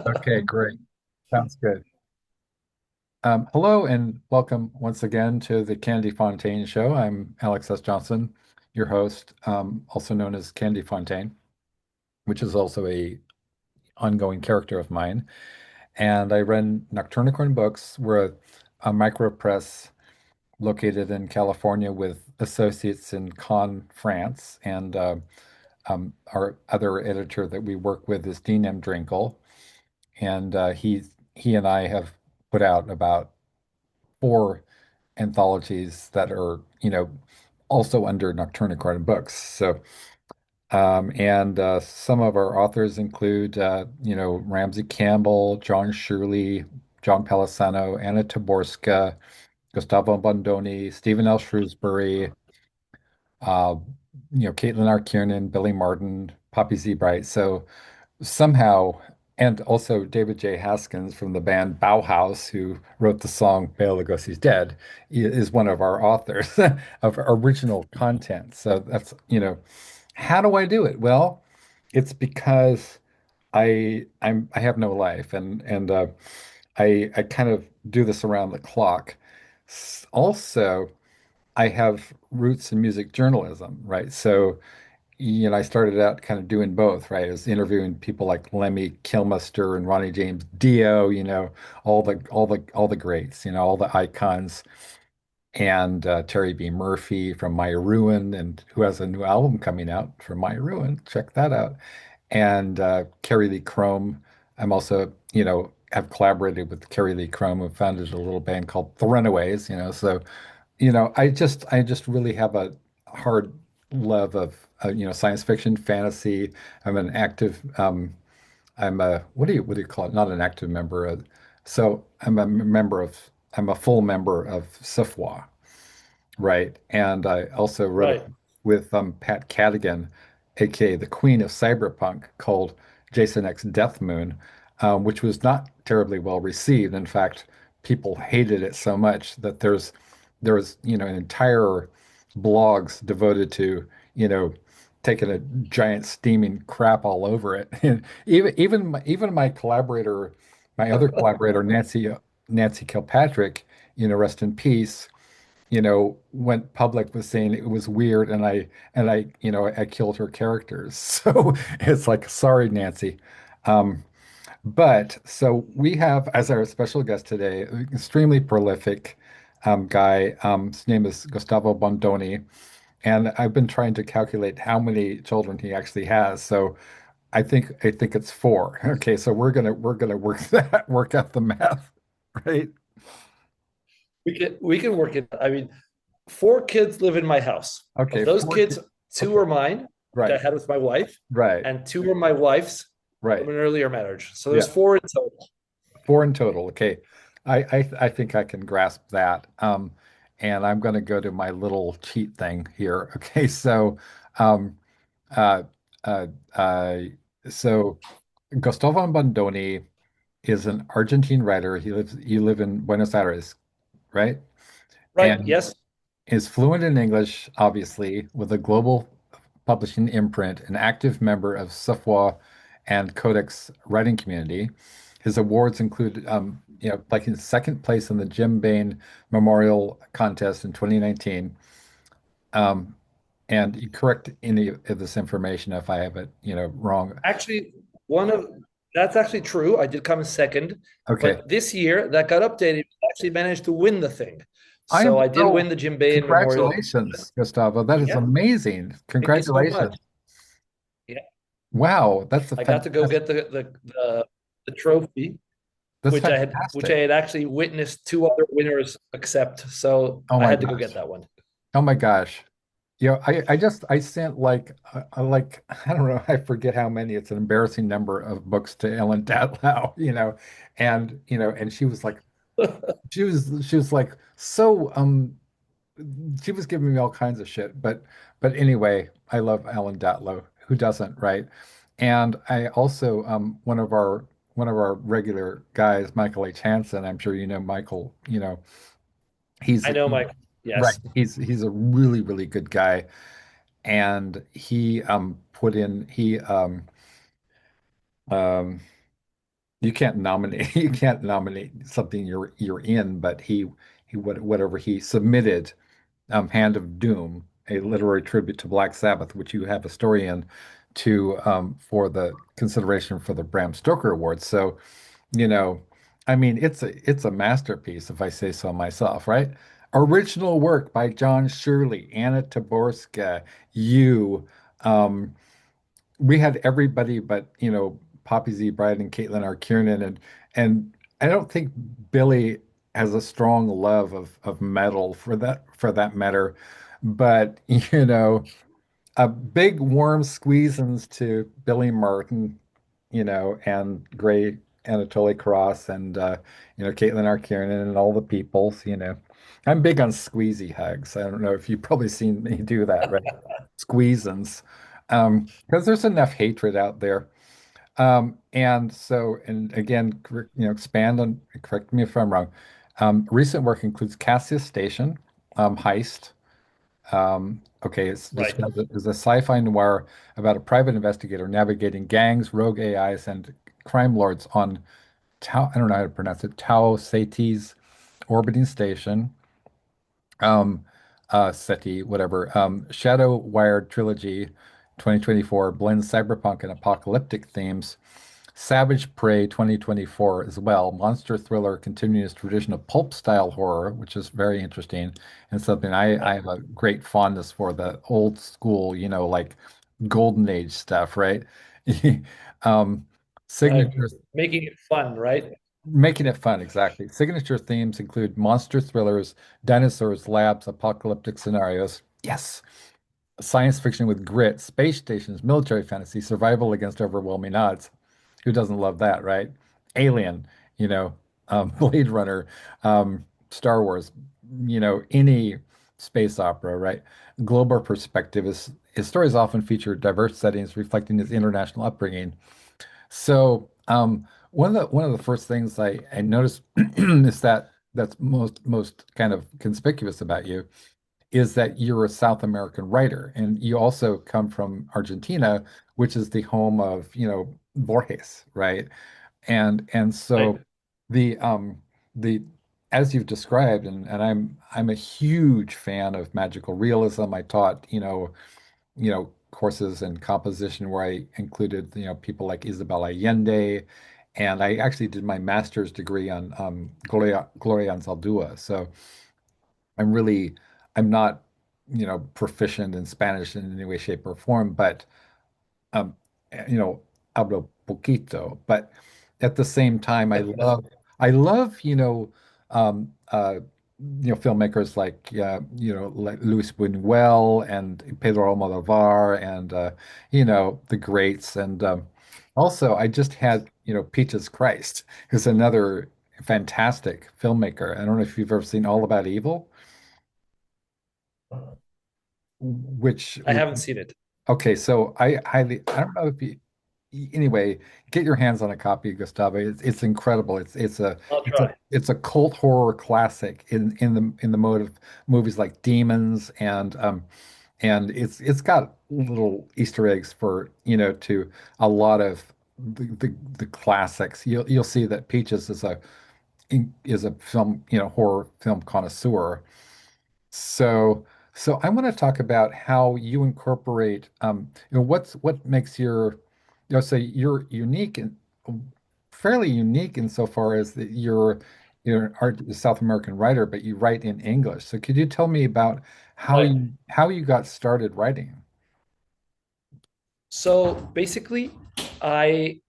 Okay, great. Sounds good. Hello and welcome once again to the Candy Fontaine Show. I'm Alex S. Johnson, your host, also known as Candy Fontaine, which is also a ongoing character of mine. And I run Nocturnicorn Books. We're a micro press located in California with associates in Cannes, France. And our other editor that we work with is Dean M. Drinkle. And he and I have put out about four anthologies that are, also under Nocturne Garden Books. So, and some of our authors include, Ramsey Campbell, John Shirley, John Palisano, Anna Taborska, Gustavo Bondoni, Stephen L. Shrewsbury, uh, Caitlin R. Kiernan, Billy Martin, Poppy Z. Bright. So somehow, and also David J. Haskins from the band Bauhaus, who wrote the song Bela Lugosi's Dead, is one of our authors of original content. So that's, how do I do it? Well, it's because I have no life and I kind of do this around the clock. Also, I have roots in music journalism, right? So I started out kind of doing both, right? I was interviewing people like Lemmy Kilmister and Ronnie James Dio, all the greats, all the icons, and Terry B. Murphy from Maya Ruin, and who has a new album coming out from Maya Ruin. Check that out. And Carrie Lee Chrome. I'm also, have collaborated with Carrie Lee Chrome, who founded a little band called The Runaways, so I just really have a hard love of science fiction, fantasy. I'm an active I'm a what do you call it? Not an active member. So I'm a full member of SIFWA, right? And I also wrote a Right. book with Pat Cadigan, aka the Queen of Cyberpunk, called Jason X Death Moon, which was not terribly well received. In fact, people hated it so much that there was an entire blogs devoted to you know taking a giant steaming crap all over it. And even my collaborator, my other collaborator, Nancy Kilpatrick, rest in peace, went public with saying it was weird and I killed her characters. So it's like, sorry, Nancy. Um, but so we have as our special guest today, an extremely prolific guy. His name is Gustavo Bondoni, and I've been trying to calculate how many children he actually has. So I think it's four. Okay, so we're gonna work out the math, right? We can work it. I mean, four kids live in my house. Of Okay, those four. kids, two Okay, are mine, which I right, had with my wife, right, and two are my wife's right. from an earlier marriage. So Yeah, there's four in total. four in total. Okay, I think I can grasp that. And I'm going to go to my little cheat thing here. Okay, um, uh, uh, uh, so Gustavo Bandoni is an Argentine writer. You live in Buenos Aires, right? Right. And Yes. is fluent in English, obviously, with a global publishing imprint, an active member of SFWA and Codex writing community. His awards include, like his second place in the Jim Bain Memorial Contest in 2019. Um, and you correct any of this information if I have it, wrong. Actually, one of that's actually true. I did come second, Okay. but this year that got updated. I actually managed to win the thing. So I'm I did so win the Jim Bain Memorial Congratulations, Contest. Gustavo. That is Yeah. amazing. Thank you so much. Congratulations. Yeah. Wow, that's a I got to go fantastic. get the trophy, That's which I fantastic. had actually witnessed two other winners accept. So Oh I my had to go get gosh. that one. Oh my gosh. I sent like I don't know, I forget how many. It's an embarrassing number of books to Ellen Datlow, and she was like so she was giving me all kinds of shit, but anyway, I love Ellen Datlow. Who doesn't, right? And I also one of our regular guys, Michael H. Hansen. I'm sure you know Michael, he's I know, Mike. right. Yes. He's a really, really good guy. And he put in he um You can't nominate you can't nominate something you're in, but whatever he submitted, Hand of Doom, a literary tribute to Black Sabbath, which you have a story in, to for the consideration for the Bram Stoker Award. So, you know, I mean, it's a masterpiece, if I say so myself, right? Original work by John Shirley, Anna Taborska, you. Um, we had everybody but, Poppy Z. Bride and Caitlin R. Kiernan, and I don't think Billy has a strong love of metal for that matter. But a big warm squeezins to Billy Martin, and Gray Anatoly Cross and Caitlin R. Kiernan and all the peoples. I'm big on squeezy hugs. I don't know if you've probably seen me do that, right? Squeezins. Because there's enough hatred out there. And again, expand on, correct me if I'm wrong. Recent work includes Cassius Station, Heist. Okay, it's Right. described as a sci-fi noir about a private investigator navigating gangs, rogue AIs, and crime lords on Tau, I don't know how to pronounce it, Tau Cetis orbiting station. Um, SETI, whatever. Shadow Wired Trilogy 2024 blends cyberpunk and apocalyptic themes. Savage Prey 2024 as well. Monster thriller continuing its tradition of pulp style horror, which is very interesting and something I have a great fondness for, the old school, like Golden Age stuff, right? Um, Right. signature Making it fun, right? Making it fun, exactly. Signature themes include monster thrillers, dinosaurs, labs, apocalyptic scenarios. Yes. Science fiction with grit, space stations, military fantasy, survival against overwhelming odds. Who doesn't love that, right? Alien, Blade Runner, Star Wars, any space opera, right? Global perspective is his stories often feature diverse settings reflecting his international upbringing. So, one of the first things I noticed is that's most kind of conspicuous about you is that you're a South American writer, and you also come from Argentina, which is the home of, Borges, right? And so Right. the as you've described, and I'm a huge fan of magical realism. I taught, courses in composition where I included, people like Isabel Allende, and I actually did my master's degree on Gloria Anzaldúa. So I'm not, proficient in Spanish in any way, shape, or form, but um, you know, hablo poquito. But at the same time, I love, filmmakers like Luis Buñuel and Pedro Almodovar and the greats. And also, I just had, Peaches Christ, who's another fantastic filmmaker. I don't know if you've ever seen All About Evil, which I haven't seen it. okay, so I don't know if anyway, get your hands on a copy, Gustavo. It's incredible. I'll It's a try. it's a cult horror classic in the mode of movies like Demons, and it's got little Easter eggs for, to a lot of the classics. You'll see that Peaches is a film, horror film connoisseur. So, so I want to talk about how you incorporate, what makes say you're unique and fairly unique insofar as that you're an South American writer, but you write in English. So could you tell me about how Right. you got started writing? So basically, I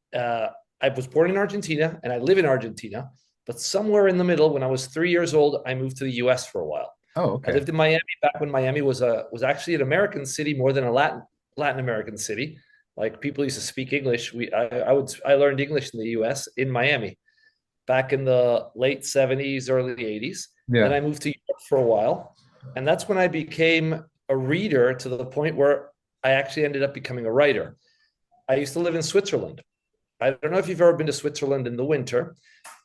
was born in Argentina and I live in Argentina, but somewhere in the middle, when I was 3 years old, I moved to the U.S. for a while. Oh, I okay. lived in Miami back when Miami was actually an American city more than a Latin American city. Like people used to speak English. I learned English in the U.S. in Miami back in the late 70s, early 80s. Then Yeah. I moved to Europe for a while, and that's when I became a reader to the point where I actually ended up becoming a writer. I used to live in Switzerland. I don't know if you've ever been to Switzerland in the winter,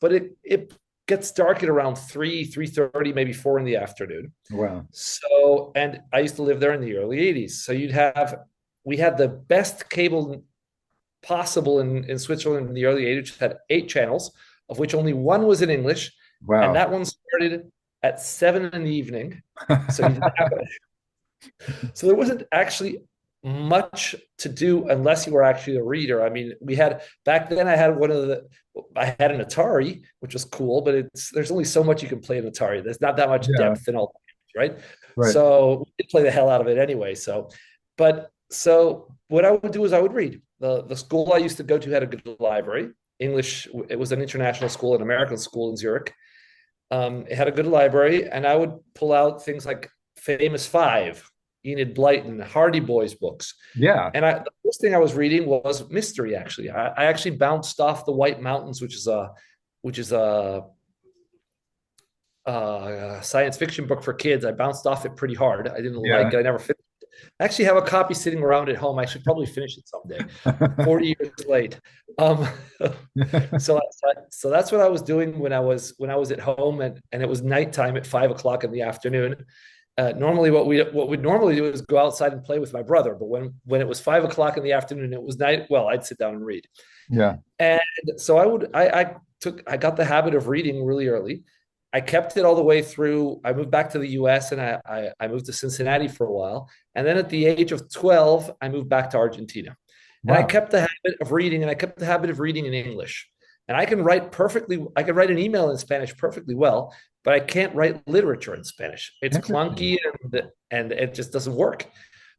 but it gets dark at around 3:30, maybe 4 in the afternoon. Wow. So, and I used to live there in the early 80s. So we had the best cable possible in Switzerland in the early 80s, which had 8 channels, of which only one was in English. And Wow. that one started at 7 in the evening. So you didn't have so there wasn't actually much to do unless you were actually a reader. I mean, we had back then I had an Atari, which was cool, but there's only so much you can play in Atari. There's not that much Yeah, depth in all, right? right. So we did play the hell out of it anyway. So what I would do is I would read. The school I used to go to had a good library. English, it was an international school, an American school in Zurich. It had a good library, and I would pull out things like Famous Five, Enid Blyton, Hardy Boys books. Yeah, And the first thing I was reading was mystery. Actually, I actually bounced off the White Mountains, which is a science fiction book for kids. I bounced off it pretty hard. I didn't yeah. like it. I never finished it. I actually have a copy sitting around at home. I should probably finish it someday. 40 years late. Um, so that's what I was doing when I was at home, and it was nighttime at 5 o'clock in the afternoon. Normally, what we'd normally do is go outside and play with my brother. But when it was 5 o'clock in the afternoon, it was night. Well, I'd sit down and read. Yeah. And so I got the habit of reading really early. I kept it all the way through. I moved back to the US, and I moved to Cincinnati for a while. And then at the age of 12, I moved back to Argentina. And I Wow. kept the habit of reading, and I kept the habit of reading in English. And I can write perfectly, I can write an email in Spanish perfectly well, but I can't write literature in Spanish. It's Interesting. clunky and it just doesn't work.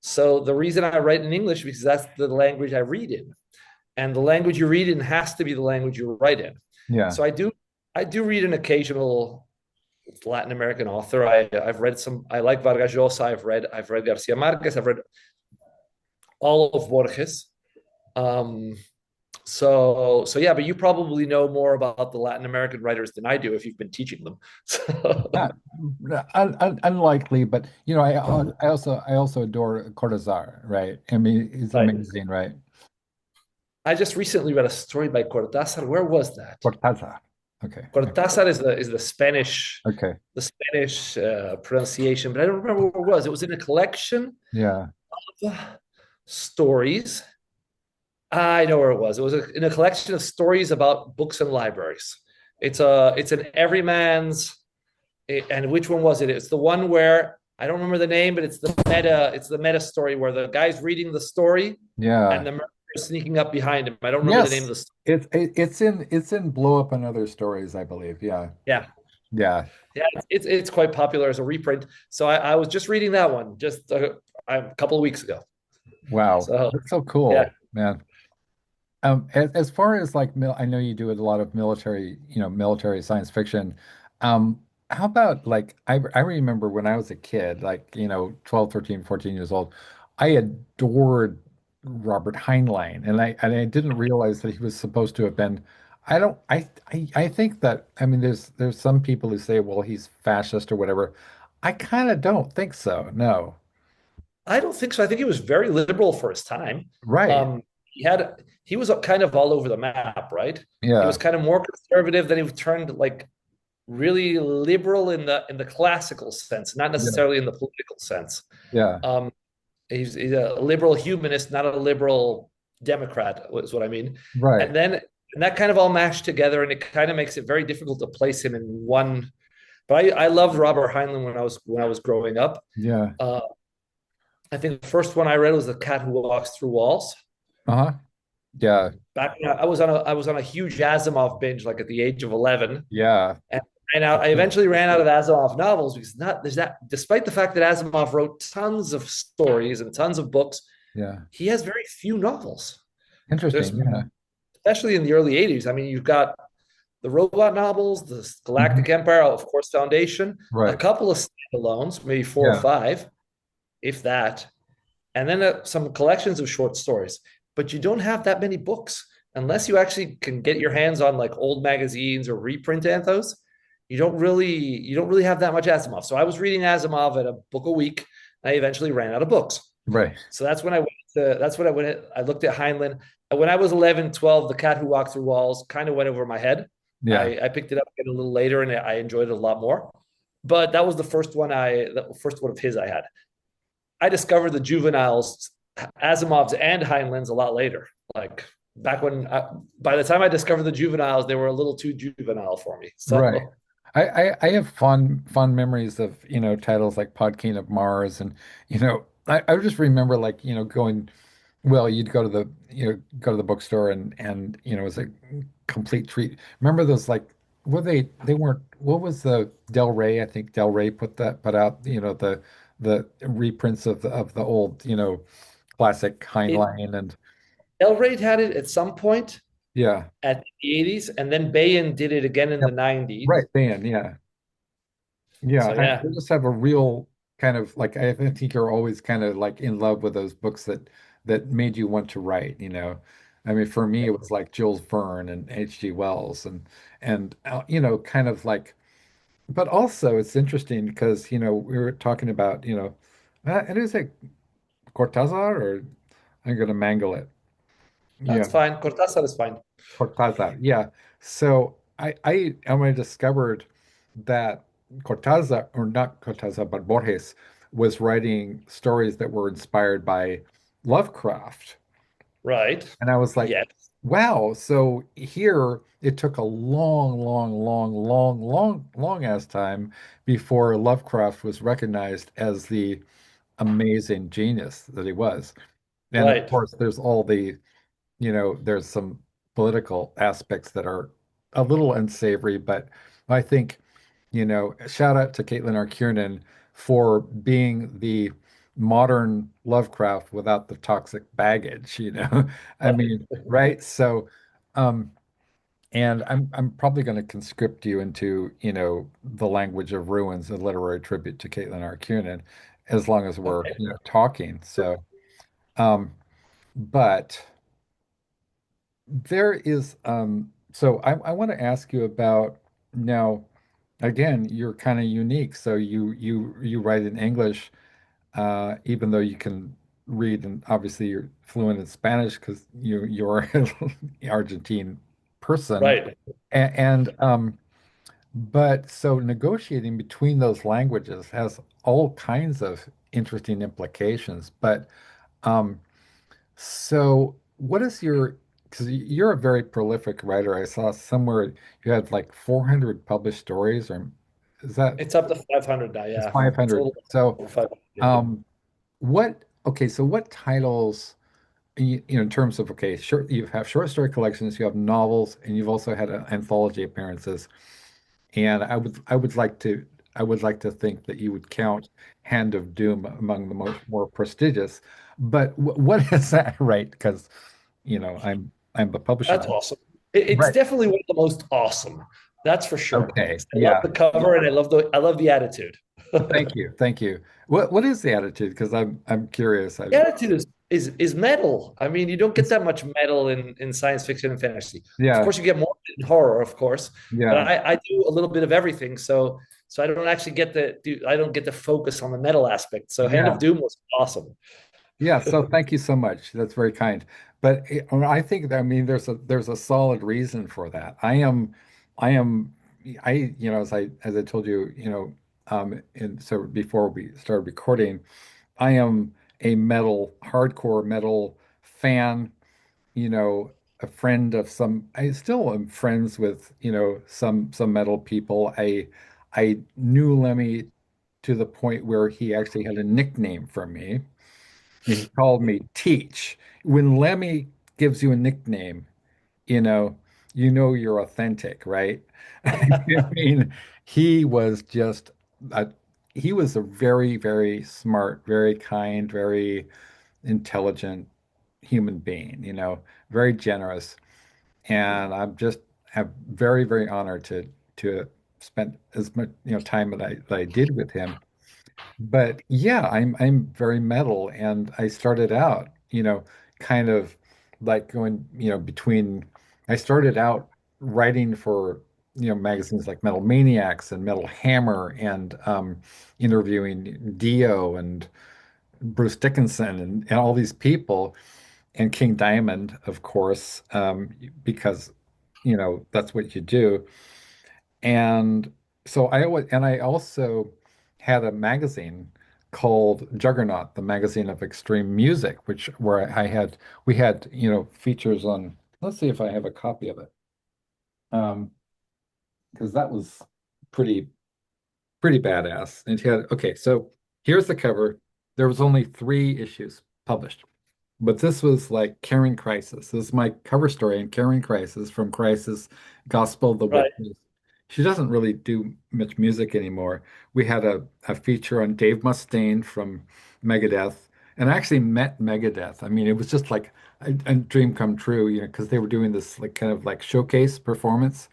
So the reason I write in English is because that's the language I read in. And the language you read in has to be the language you write in. Yeah. So I do read an occasional Latin American author. I've read some. I like Vargas Llosa. I've read Garcia Marquez. I've read all of Borges. Um, so yeah, but you probably know more about the Latin American writers than I do if you've been teaching them. So, Not, unlikely, but I also adore Cortázar, right? I mean, it's right. amazing, right? I just recently read a story by Cortázar. Where was that? Cortázar. Okay. Cortázar is the Spanish Okay. the Spanish pronunciation, but I don't remember where it was. It was in a collection Yeah. of stories. I know where it was. It was in a collection of stories about books and libraries. It's an everyman's. And which one was it? It's the one where I don't remember the name, but it's the meta story where the guy's reading the story Yeah. and the murderer is sneaking up behind him. I don't remember the name of Yes. the story. It's in Blow Up and Other Stories, I believe. Yeah. Yeah. Yeah. Yeah, it's quite popular as a reprint. So I was just reading that one just a couple of weeks ago. Wow. So That's so yeah, cool, man. As far as like I know you do a lot of military science fiction. How about like I remember when I was a kid, like, 12, 13, 14 years old, I adored Robert Heinlein, and I didn't realize that he was supposed to have been. I don't I think that, I mean, there's some people who say, well, he's fascist or whatever. I kind of don't think so. No. I don't think so. I think he was very liberal for his time. Right. He was kind of all over the map, right? He Yeah. was kind of more conservative, then he turned like really liberal in the classical sense, not Yeah. necessarily in the political sense. Yeah. Um, he's a liberal humanist, not a liberal Democrat, is what I mean. Right. And that kind of all mashed together, and it kind of makes it very difficult to place him in one. But I loved Robert Heinlein when I was growing up. Yeah. Uh, I think the first one I read was The Cat Who Walks Through Walls. Uh-huh. Yeah. Back when I was on a huge Asimov binge, like at the age of 11, Yeah. and I eventually ran out of Asimov novels because not there's that. Despite the fact that Asimov wrote tons of stories and tons of books, Yeah. he has very few novels. There's Interesting. Yeah. especially in the early 80s. I mean, you've got the robot novels, the Mhm. Galactic Empire, of course, Foundation, a Right. couple of standalones, maybe four or Yeah. five, if that, and then some collections of short stories. But you don't have that many books unless you actually can get your hands on like old magazines or reprint anthos. You don't really have that much Asimov. So I was reading Asimov at a book a week. And I eventually ran out of books. Right. So I looked at Heinlein. When I was 11, 12, The Cat Who Walked Through Walls kind of went over my head. Yeah. I picked it up again a little later and I enjoyed it a lot more. But that was the first one of his I had. I discovered the juveniles, Asimov's and Heinlein's a lot later, like back when by the time I discovered the juveniles, they were a little too juvenile for me. Right. So I have fond memories of, titles like Pod King of Mars and, I just remember like, going, well, you'd go to the bookstore and, it was a complete treat. Remember those like, were they weren't, what was the Del Rey? I think Del Rey put out, the reprints of the old, classic it, Heinlein and El Raid had it at some point yeah. at the 80s, and then Bayan did it again in the Yep. Right, 90s. Dan, yeah. Yeah, So I yeah, just have a real kind of like I think you're always kind of like in love with those books that made you want to write. I mean, for me, it was like Jules Verne and H.G. Wells and kind of like. But also, it's interesting because we were talking about and is it Cortázar or I'm going to mangle it. Yeah, that's fine. Cortázar is fine. Cortázar. Yeah. So when I discovered that Cortázar, or not Cortázar, but Borges was writing stories that were inspired by Lovecraft. Right. And I was like, Yes. wow. So here it took a long, long, long, long, long, long ass time before Lovecraft was recognized as the amazing genius that he was. And of Right. course, there's all the there's some political aspects that are a little unsavory, but I think, shout out to Caitlin R. Kiernan for being the modern Lovecraft without the toxic baggage. I mean, right? So, um, and I'm probably going to conscript you into, the language of ruins, a literary tribute to Caitlin R. Kiernan, as long as we're, Okay. talking. So, um, but there is so I want to ask you about now again you're kind of unique so you write in English even though you can read and obviously you're fluent in Spanish because you're an Argentine person Right. and but so negotiating between those languages has all kinds of interesting implications but um so, what is your, because you're a very prolific writer. I saw somewhere you had like 400 published stories, or is that It's up to 500 now. it's Yeah. 500? Total So, over 500. Yeah. um, so what titles, in terms of, okay, short, you have short story collections, you have novels, and you've also had anthology appearances. And I would like to think that you would count Hand of Doom among the more prestigious. But what is that, right? Because I'm the publisher. That's awesome. It's Right. definitely one of the most awesome. That's for sure. Okay. I love Yeah. the cover and I love the attitude. Thank you. Thank you. What is the attitude? Because I'm curious. The attitude is metal. I mean, you don't get that much metal in science fiction and fantasy. Of Yeah. course, you get more in horror, of course, but Yeah. I do a little bit of everything. So I don't actually get to do I don't get to focus on the metal aspect. So Hand of Yeah. Doom was awesome. Yeah, so thank you so much. That's very kind. But I think that, I mean there's a solid reason for that. I am as I told you, and so before we started recording, I am a hardcore metal fan, you know, a friend of some I still am friends with, some metal people. I knew Lemmy to the point where he actually had a nickname for me. He called me Teach. When Lemmy gives you a nickname, you know, you're authentic, right? I mean, he was just a he was a very, very smart, very kind, very intelligent human being, very generous. And I'm very, very honored to spend as much, time that I did with him. But yeah, I'm very metal, and I started out, kind of like going, between. I started out writing for, magazines like Metal Maniacs and Metal Hammer, and interviewing Dio and Bruce Dickinson and all these people, and King Diamond, of course, because that's what you do. And so I also had a magazine called Juggernaut, the magazine of extreme music, which where we had, features on let's see if I have a copy of it. Um, because that was pretty pretty badass. And she had, okay, so here's the cover. There was only 3 issues published, but this was like Carrying Crisis. This is my cover story in Carrying Crisis from Crisis, Gospel of the Right. Witches. She doesn't really do much music anymore. We had a feature on Dave Mustaine from Megadeth, and I actually met Megadeth. I mean, it was just like a dream come true, because they were doing this like kind of like showcase performance.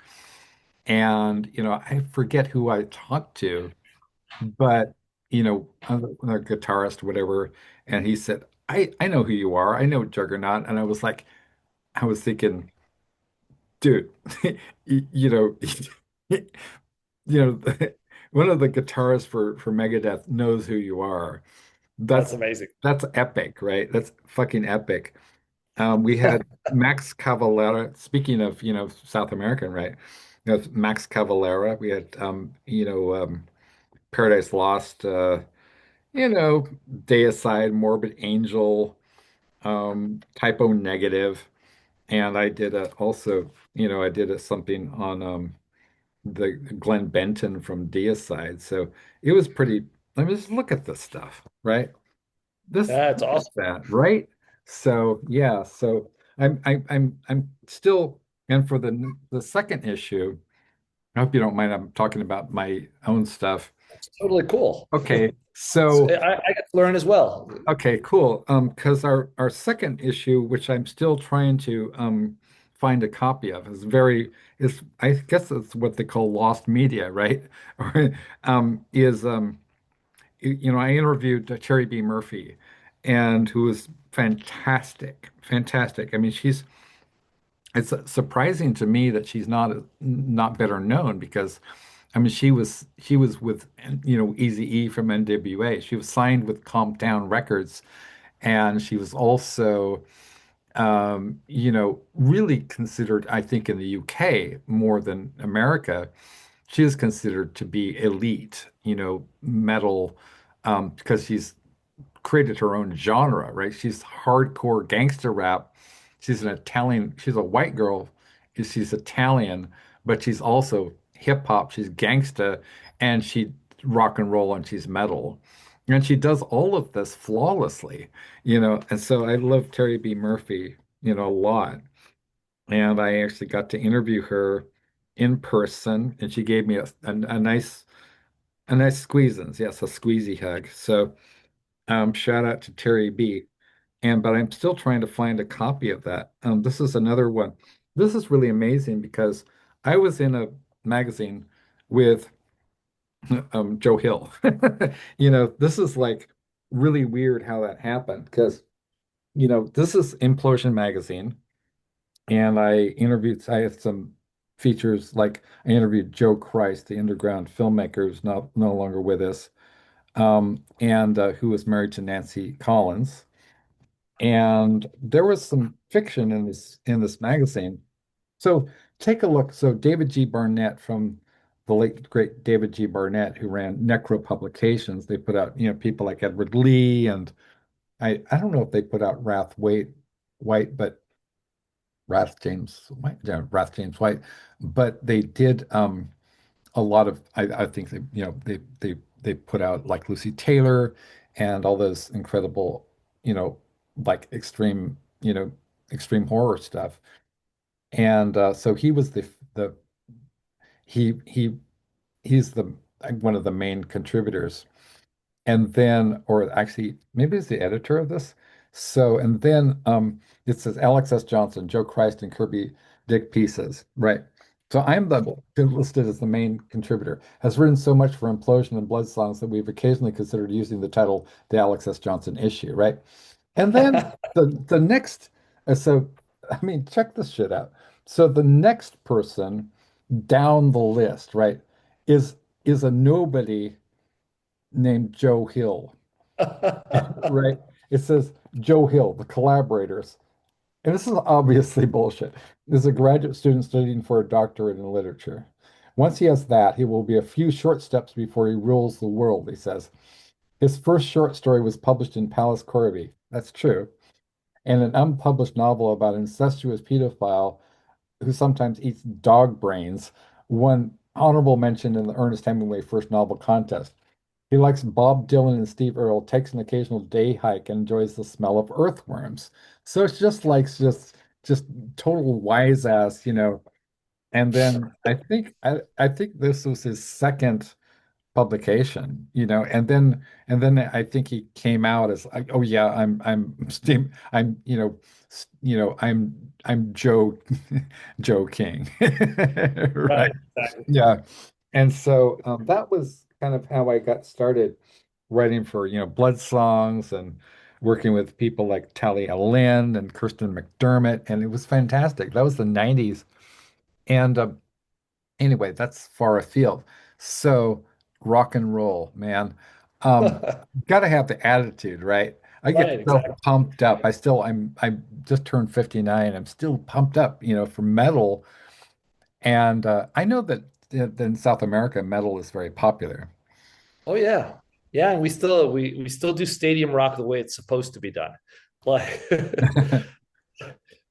And, I forget who I talked to, but another guitarist, whatever, and he said, I know who you are. I know Juggernaut. And I was thinking, dude, you know, one of the guitarists for Megadeth knows who you are. That's That's amazing. that's epic, right? That's fucking epic. We had Max Cavalera. Speaking of, South American, right? Max Cavalera. We had, Paradise Lost. You know, Deicide, Morbid Angel, Typo Negative, and I did I did something on the Glenn Benton from Deicide. So it was pretty. Let me just look at this stuff, right? That's Look at awesome. that, right? So yeah, so I'm still, and for the second issue, I hope you don't mind. I'm talking about my own stuff. It's totally cool. Okay, so. I get to learn as well. Okay, cool. Because our second issue, which I'm still trying to find a copy of, is I guess it's what they call lost media, right? Or is I interviewed Cherry B. Murphy, and who was fantastic, fantastic. I mean, it's surprising to me that she's not better known because I mean she was with Eazy-E from NWA. She was signed with Comptown Records, and she was also really considered, I think, in the UK more than America. She is considered to be elite, metal, because she's created her own genre, right? She's hardcore gangster rap. She's a white girl, she's Italian, but she's also hip hop, she's gangsta, and she rock and roll and she's metal. And she does all of this flawlessly, and so I love Terry B. Murphy, a lot. And I actually got to interview her in person, and she gave me a nice squeezins, yes, a squeezy hug. So shout out to Terry B. But I'm still trying to find a copy of that. This is another one. This is really amazing because I was in a magazine with Joe Hill. This is like really weird how that happened because, this is Implosion Magazine. And I had some features, like I interviewed Joe Christ, the underground filmmaker who's not no longer with us, and who was married to Nancy Collins. And there was some fiction in this magazine. So take a look. So David G. Barnett, from the late great David G. Barnett, who ran Necro Publications, they put out, people like Edward Lee, and I don't know if they put out White, but Wrath James White, but they did a lot of, I think they put out like Lucy Taylor and all those incredible, like extreme horror stuff. And so he was the he he he's the one of the main contributors. And then, or actually, maybe it's the editor of this. So, and then it says Alex S. Johnson, Joe Christ, and Kirby Dick Pieces, right? So I'm listed as the main contributor. Has written so much for Implosion and Blood Songs that we've occasionally considered using the title "The Alex S. Johnson Issue," right? And then the next, so I mean, check this shit out. So the next person down the list, right, is is a nobody named Joe Hill, right? It says Joe Hill, the collaborators. And this is obviously bullshit. This is a graduate student studying for a doctorate in literature. Once he has that, he will be a few short steps before he rules the world, he says. His first short story was published in Palace Corby. That's true. and an unpublished novel about an incestuous pedophile who sometimes eats dog brains won honorable mention in the Ernest Hemingway first novel contest. He likes Bob Dylan and Steve Earle, takes an occasional day hike, and enjoys the smell of earthworms. So it's just like just total wise ass, you know. And then I think this was his second publication, you know, and then I think he came out as like, oh yeah, I'm I'm Joe King, right? Right, exactly. Yeah, and so that was kind of how I got started writing for Blood Songs and working with people like Talia Lynn and Kirsten McDermott, and it was fantastic. That was the 90s, and anyway, that's far afield. So rock and roll, man. Um, Gotta have the attitude, right? I get Right, so exactly. pumped up. I just turned 59. I'm still pumped up, for metal. And I know that in South America, metal is very popular. Oh yeah. Yeah, and we still do stadium rock the way it's supposed to be done. Like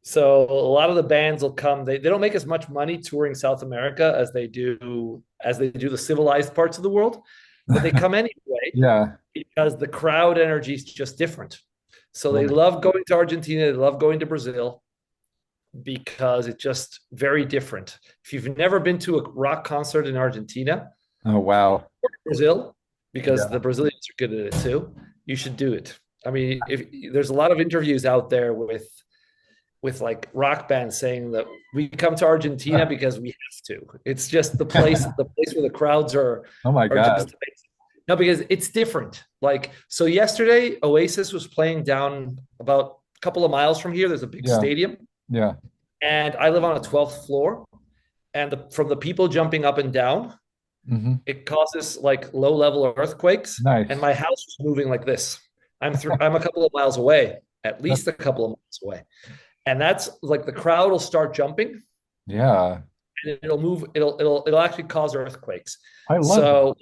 so a lot of the bands will come. They don't make as much money touring South America as they do the civilized parts of the world, but they come anyway Yeah, because the crowd energy is just different. So they right. love going to Argentina, they love going to Brazil because it's just very different. If you've never been to a rock concert in Argentina, Oh, wow. Brazil, because Yeah. the Brazilians are good at it too. You should do it. I mean, if there's a lot of interviews out there with like rock bands saying that we come to Argentina because we have to. It's just the place where the crowds Oh my are just God. amazing. No, because it's different. Like so yesterday, Oasis was playing down about a couple of miles from here. There's a big Yeah, stadium, yeah. and I live on a 12th floor. And from the people jumping up and down, Hmm. it causes like low level earthquakes, and Nice. my house was moving like this. I'm a couple of miles away, at That, least a couple of miles away, and that's like the crowd will start jumping, yeah, and it'll move. It'll actually cause earthquakes. I love that. So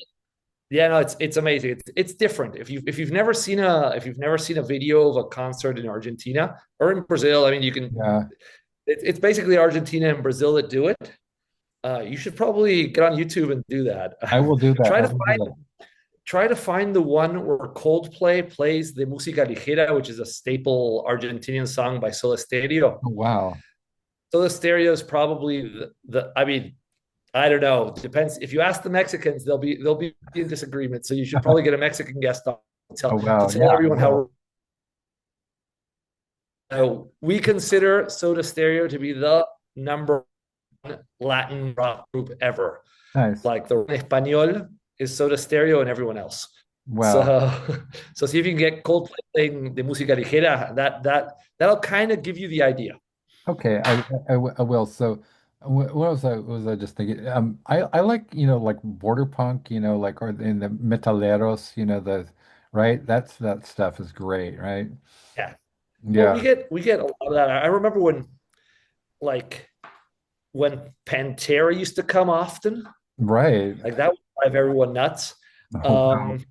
yeah, no, it's amazing. It's different. If you've never seen a video of a concert in Argentina or in Brazil, I mean, you can. Yeah, It's basically Argentina and Brazil that do it. You should probably get on YouTube and do that. I will do that. try I to will do find that. try to find the one where Coldplay plays the Música Ligera, which is a staple Argentinian song by Soda Stereo. Oh, wow. Soda Stereo is probably the I mean, I don't know. Depends. If you ask the Mexicans, they'll be in disagreement. So you should probably get a Mexican guest on Oh, to wow. tell Yeah, I everyone will. how we consider Soda Stereo to be the number one Latin rock group ever. Nice. Like the Espanol is Soda Stereo and everyone else. So, Wow. so see if you can get Coldplay playing the música ligera. That'll kind of give you the idea. Okay, I will. So, what was I just thinking? I like like border punk, like or in the metaleros, the right. That stuff is great, right? Yeah. Well, Yeah, we get a lot of that. I remember like when Pantera used to come often. right. Like that would drive everyone nuts. Oh wow. Um,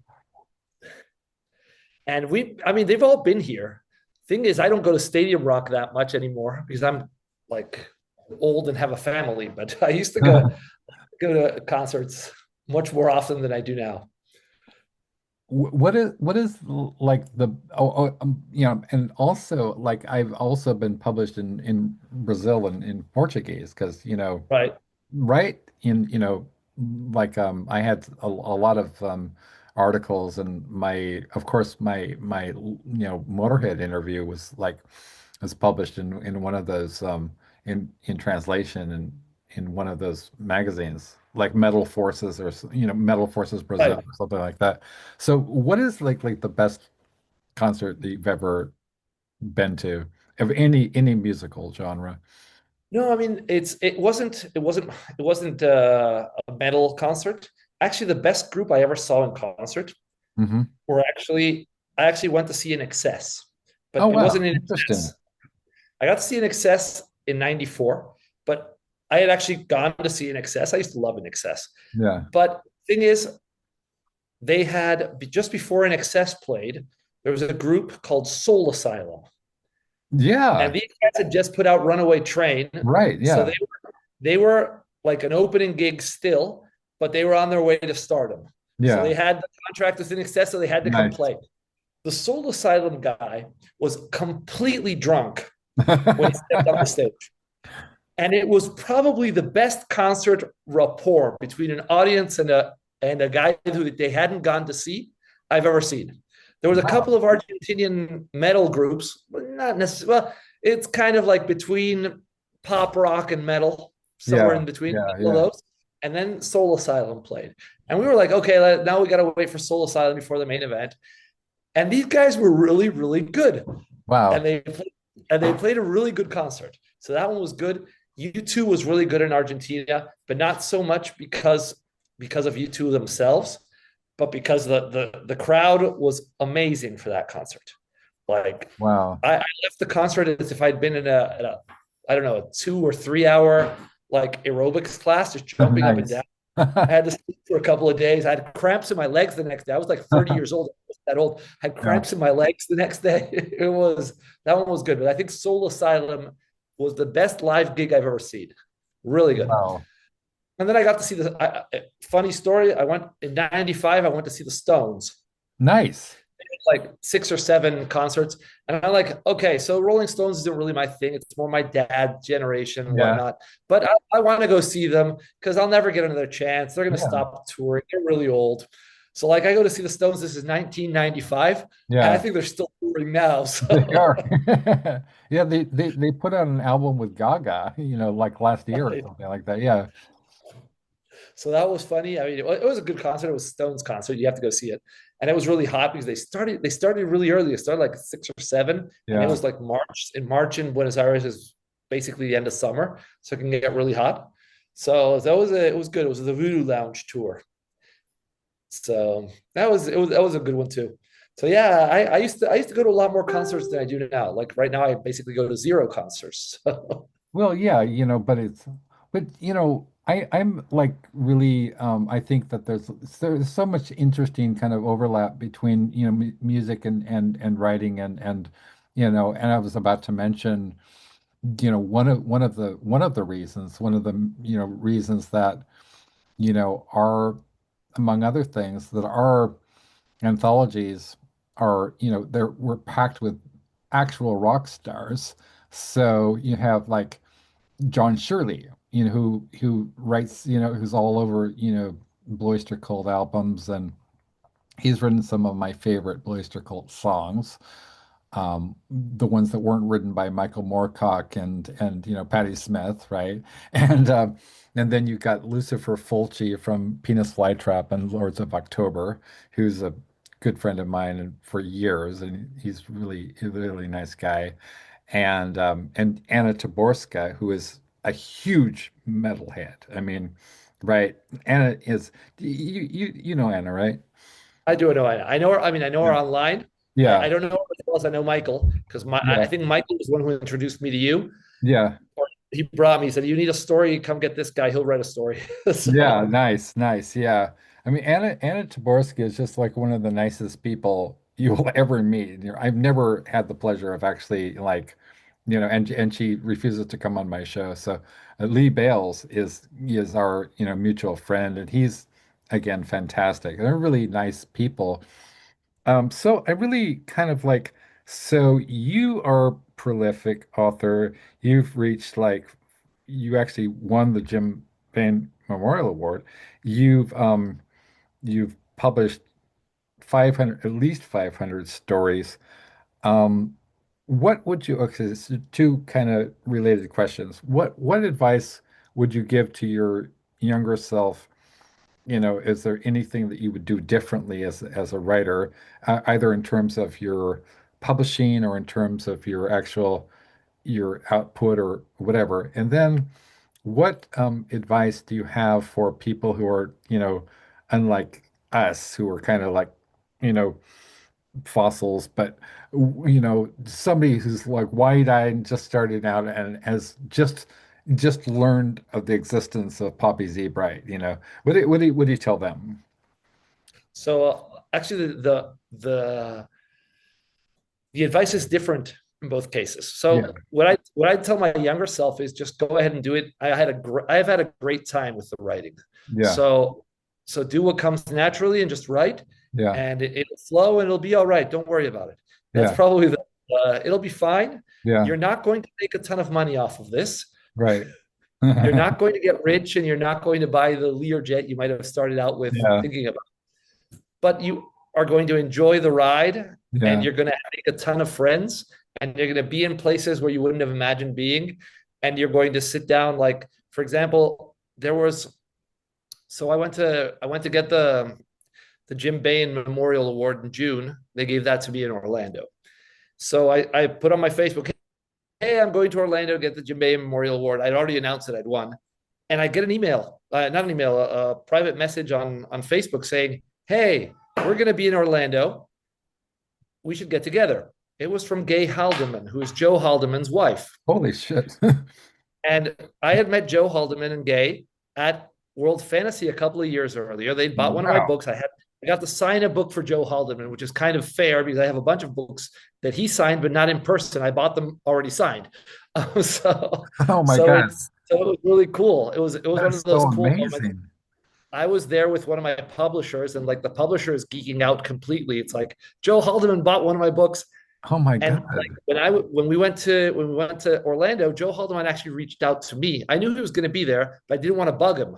and I mean, they've all been here. Thing is, I don't go to Stadium Rock that much anymore because I'm like old and have a family. But I used to go to concerts much more often than I do now. What is like the and also like I've also been published in Brazil and in Portuguese because Right. right in like I had a lot of articles and my of course my Motorhead interview was published in one of those in translation and in one of those magazines like Metal Forces or Metal Forces Brazil Right. or something like that. So what is like the best concert that you've ever been to of any musical genre? No, I mean it wasn't a metal concert. Actually, the best group I ever saw in concert Hmm. were actually I actually went to see an Excess, Oh but it wow, wasn't in interesting. Excess. I got to see an Excess in '94, but I had actually gone to see an Excess. I used to love an Excess, Yeah. but thing is, they had just before an Excess played, there was a group called Soul Asylum, Yeah. And these guys had just put out Runaway Train. Right. So Yeah. they were like an opening gig still, but they were on their way to stardom. So Yeah. they had the contract was in excess, so they had to come Nice. play. The Soul Asylum guy was completely drunk when he stepped on the stage. And it was probably the best concert rapport between an audience and a guy who they hadn't gone to see I've ever seen. There was a couple Wow. of Argentinian metal groups, not necessarily. Well, it's kind of like between pop rock and metal, somewhere Yeah. in between Yeah. all Yeah. those. And then Soul Asylum played, and we were like, okay, now we got to wait for Soul Asylum before the main event. And these guys were really, really good, and Wow. they played a really good concert. So that one was good. U2 was really good in Argentina, but not so much because of U2 themselves, but because the crowd was amazing for that concert. Like Wow. I left the concert as if I'd been in a I don't know, a 2 or 3 hour like aerobics class, just jumping up and Nice. down. I had to sleep for a couple of days. I had cramps in my legs the next day. I was like 30 years old. I was that old. I had Yeah. cramps in my legs the next day. It was that one was good. But I think Soul Asylum was the best live gig I've ever seen. Really good. Wow. And then I got to see funny story. I went in '95. I went to see the Stones, Nice. like 6 or 7 concerts. And I'm like, okay, so Rolling Stones isn't really my thing. It's more my dad generation and Yeah. whatnot. But I want to go see them because I'll never get another chance. They're going to Yeah. stop touring. They're really old. So like I go to see the Stones. This is 1995. And I Yeah. think they're still touring now. They are. So Yeah, they put out an album with Gaga, like last year or something like that. Yeah. so that was funny. I mean, it was a good concert. It was Stones concert. You have to go see it. And it was really hot because they started really early. It started like 6 or 7, and it Yeah. was like March. In March in Buenos Aires is basically the end of summer, so it can get really hot. So it was good. It was the Voodoo Lounge tour. So that was a good one too. So yeah, I used to go to a lot more concerts than I do now. Like right now, I basically go to zero concerts. Well, yeah, but I'm like really I think that there's so much interesting kind of overlap between, m music and writing and I was about to mention, one of the reasons that, are among other things that our anthologies are, we're packed with actual rock stars. So you have like John Shirley, who writes, who's all over, Blue Oyster Cult albums, and he's written some of my favorite Blue Oyster Cult songs. The ones that weren't written by Michael Moorcock and Patti Smith, right? And and then you've got Lucifer Fulci from Penis Flytrap and Lords of October, who's a good friend of mine and for years, and he's really a really nice guy. And Anna Taborska, who is a huge metalhead. I mean, right? Anna is you know Anna, right? I do know. I know her. I mean, I know her Yeah. online. I Yeah. don't know her as well as I know Michael because I Yeah. think Michael was the one who introduced me to you. Yeah. Or he brought me. He said, "You need a story? Come get this guy. He'll write a story." Yeah, So nice, nice. Yeah. I mean, Anna Taborski is just like one of the nicest people you will ever meet. I've never had the pleasure of actually like, and she refuses to come on my show. So Lee Bales is our, mutual friend, and he's again fantastic. They're really nice people. So I really kind of like, so you are a prolific author. You've reached like, you actually won the Jim Payne Memorial Award. You've published 500, at least 500 stories. Um, what would you, okay, so two kind of related questions. What advice would you give to your younger self? Is there anything that you would do differently as a writer, either in terms of your publishing or in terms of your output or whatever? And then what advice do you have for people who are, unlike us, who are kind of like, you know, fossils, but somebody who's like wide-eyed and just starting out and has just learned of the existence of Poppy Z Bright, what do you tell them? actually, the advice is different in both cases. Yeah. So what I tell my younger self is just go ahead and do it. I've had a great time with the writing. Yeah. So do what comes naturally and just write, Yeah. and it'll flow and it'll be all right. Don't worry about it. That's Yeah. probably it'll be fine. Yeah. You're not going to make a ton of money off of this. Right. You're not going to get rich, and you're not going to buy the Learjet you might have started out with Yeah. thinking about. But you are going to enjoy the ride, and Yeah. you're going to make a ton of friends, and you're going to be in places where you wouldn't have imagined being, and you're going to sit down. Like, for example, there was I went to get the Jim Bain Memorial Award in June. They gave that to me in Orlando. So I put on my Facebook, hey, I'm going to Orlando to get the Jim Bain Memorial Award. I'd already announced that I'd won. And I get an email, not an email, a private message on Facebook saying, hey, we're going to be in Orlando. We should get together. It was from Gay Haldeman, who is Joe Haldeman's wife. Holy shit. And I had met Joe Haldeman and Gay at World Fantasy a couple of years earlier. They'd bought one of my Wow. books. I got to sign a book for Joe Haldeman, which is kind of fair because I have a bunch of books that he signed, but not in person. I bought them already signed. so Oh my so God. it was really cool. It was one That's of those so cool moments. amazing. I was there with one of my publishers, and like the publisher is geeking out completely. It's like Joe Haldeman bought one of my books, Oh my and like God. when we went to Orlando, Joe Haldeman actually reached out to me. I knew he was going to be there, but I didn't want to bug him.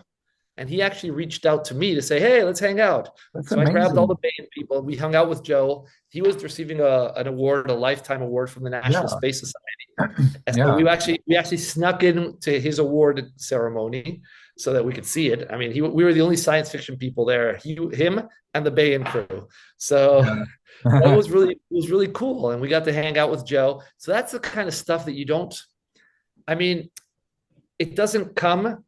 And he actually reached out to me to say, "Hey, let's hang out." That's So I grabbed all the amazing. Bain people. We hung out with Joe. He was receiving an award, a lifetime award from the National Yeah. Space Society. And so Yeah. we actually snuck into his award ceremony so that we could see it. I mean, we were the only science fiction people there. Him, and the Bain crew. So it Yeah. was really cool, and we got to hang out with Joe. So that's the kind of stuff that you don't. I mean, it doesn't come.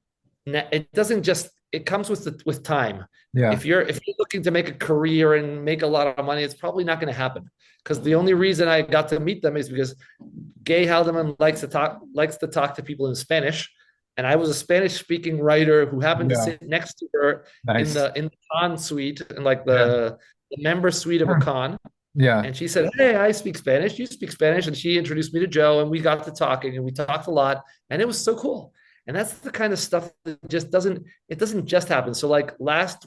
It doesn't just. It comes with time. Yeah. If you're looking to make a career and make a lot of money, it's probably not going to happen. Because the only reason I got to meet them is because Gay Haldeman likes to talk to people in Spanish, and I was a Spanish speaking writer who happened to Yeah. sit next to her in Nice. the con suite, in like Yeah. the member suite of a con. Yeah. And she said, hey, I speak Spanish. You speak Spanish. And she introduced me to Joe, and we got to talking, and we talked a lot. And it was so cool. And that's the kind of stuff that it doesn't just happen. So, like last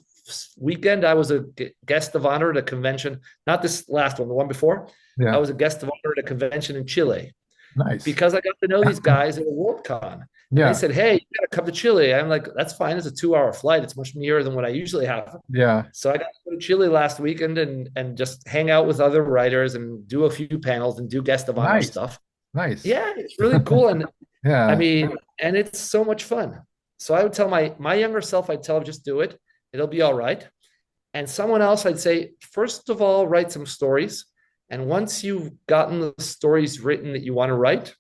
weekend, I was a guest of honor at a convention, not this last one, the one before. I Yeah. was a guest of honor at a convention in Chile Nice. because I got to know these guys at a WorldCon. And they Yeah. said, hey, you got to come to Chile. I'm like, that's fine. It's a 2 hour flight. It's much nearer than what I usually have. Yeah. So I got to go to Chile last weekend and just hang out with other writers and do a few panels and do guest of honor Nice. stuff. Nice. Yeah, it's really cool. And I Yeah. mean, and it's so much fun. So I would tell my younger self, I'd tell him, just do it. It'll be all right. And someone else, I'd say, first of all, write some stories. And once you've gotten the stories written that you want to write,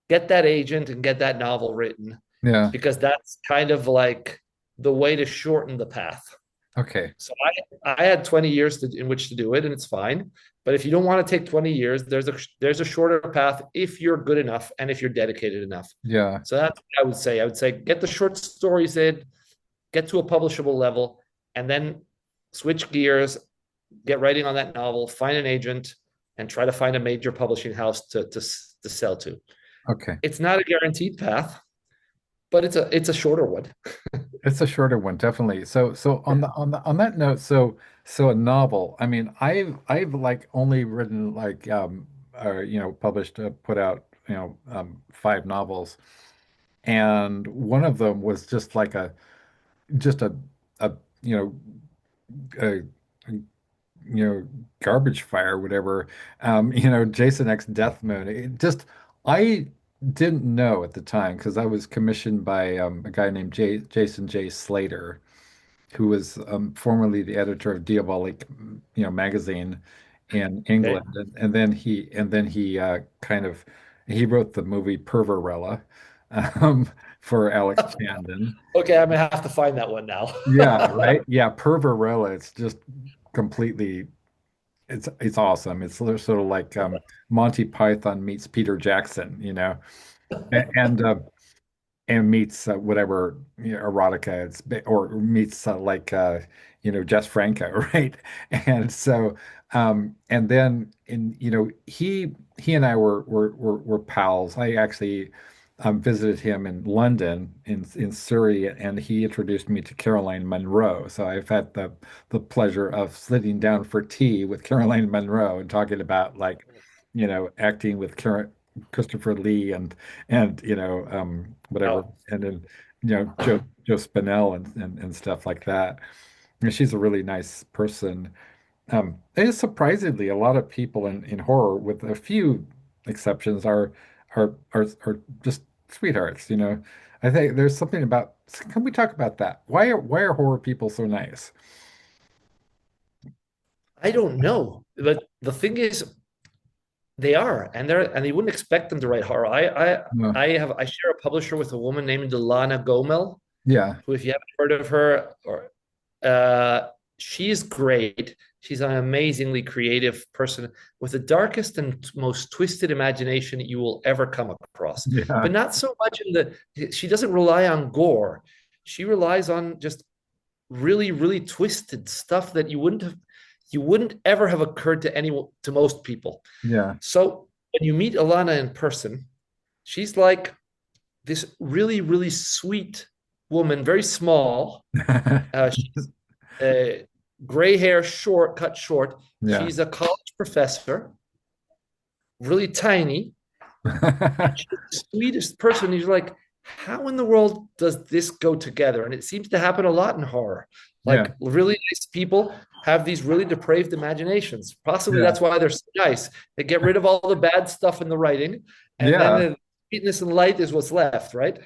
get that agent and get that novel written, Yeah. because that's kind of like the way to shorten the path. Okay. So I had 20 years in which to do it, and it's fine. But if you don't want to take 20 years, there's a shorter path if you're good enough and if you're dedicated enough. Yeah. So that's what I would say. I would say get the short stories in, get to a publishable level, and then switch gears, get writing on that novel, find an agent, and try to find a major publishing house to sell to. Okay. It's not a guaranteed path, but it's a shorter one. It's a shorter one, definitely. So on that note, so a novel. I mean, I've like only written like or published put out five novels, and one of them was just like a you know a garbage fire, whatever. Jason X Death Moon. It just I didn't know at the time because I was commissioned by a guy named Jason J. Slater, who was formerly the editor of Diabolic, magazine in Okay. England, and then he kind of he wrote the movie Perverella for Alex Chandon. Okay, I'm gonna have to find that one now. Yeah, right. Yeah, Perverella. It's just completely. It's awesome. It's sort of like Monty Python meets Peter Jackson, and and meets whatever erotica or meets Jess Franco, right? And so and then he and I were pals. I actually visited him in London in Surrey, and he introduced me to Caroline Munro. So I've had the pleasure of sitting down for tea with Caroline Munro and talking about like acting with Christopher Lee and whatever, Wow. and then Joe Spinell and stuff like that. And she's a really nice person. And surprisingly, a lot of people in horror, with a few exceptions, are just sweethearts. I think there's something about. Can we talk about that? Why are horror people so nice? I don't know, but the thing is, they are, and you wouldn't expect them to write horror. No. I share a publisher with a woman named Lana Gomel, Yeah. who, if you haven't heard of her, or uh, she's great. She's an amazingly creative person with the darkest and most twisted imagination you will ever come across. Yeah. But not so much in she doesn't rely on gore. She relies on just really, really twisted stuff that you wouldn't ever have occurred to anyone, to most people. Yeah. So when you meet Alana in person, she's like this really, really sweet woman, very small. She's gray hair, cut short. Yeah. She's a college professor, really tiny. And she's the sweetest person. You're like, how in the world does this go together? And it seems to happen a lot in horror. Yeah. Like really nice people have these really depraved imaginations. Possibly Yeah. that's why they're so nice. They get rid of all the bad stuff in the writing, and then Yeah. the sweetness and light is what's left, right?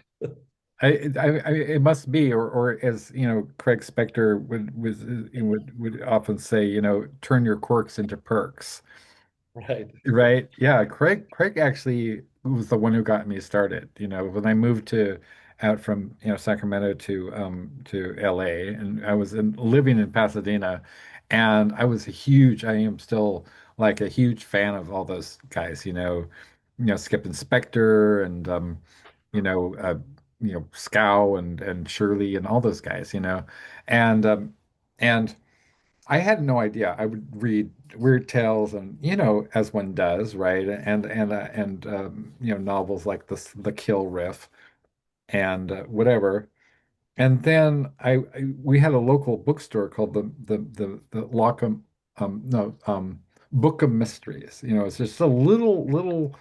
It must be, or as Craig Spector would often say, turn your quirks into perks. Right. Right. Yeah. Craig actually was the one who got me started. When I moved to out from, Sacramento to LA, and I was living in Pasadena, and I am still like a huge fan of all those guys, Skip and Spector and you know, uh Scow and Shirley and all those guys, and I had no idea. I would read weird tales and as one does, right? And novels like the Kill Riff and whatever. And then we had a local bookstore called the Lockham no Book of Mysteries. It's just a little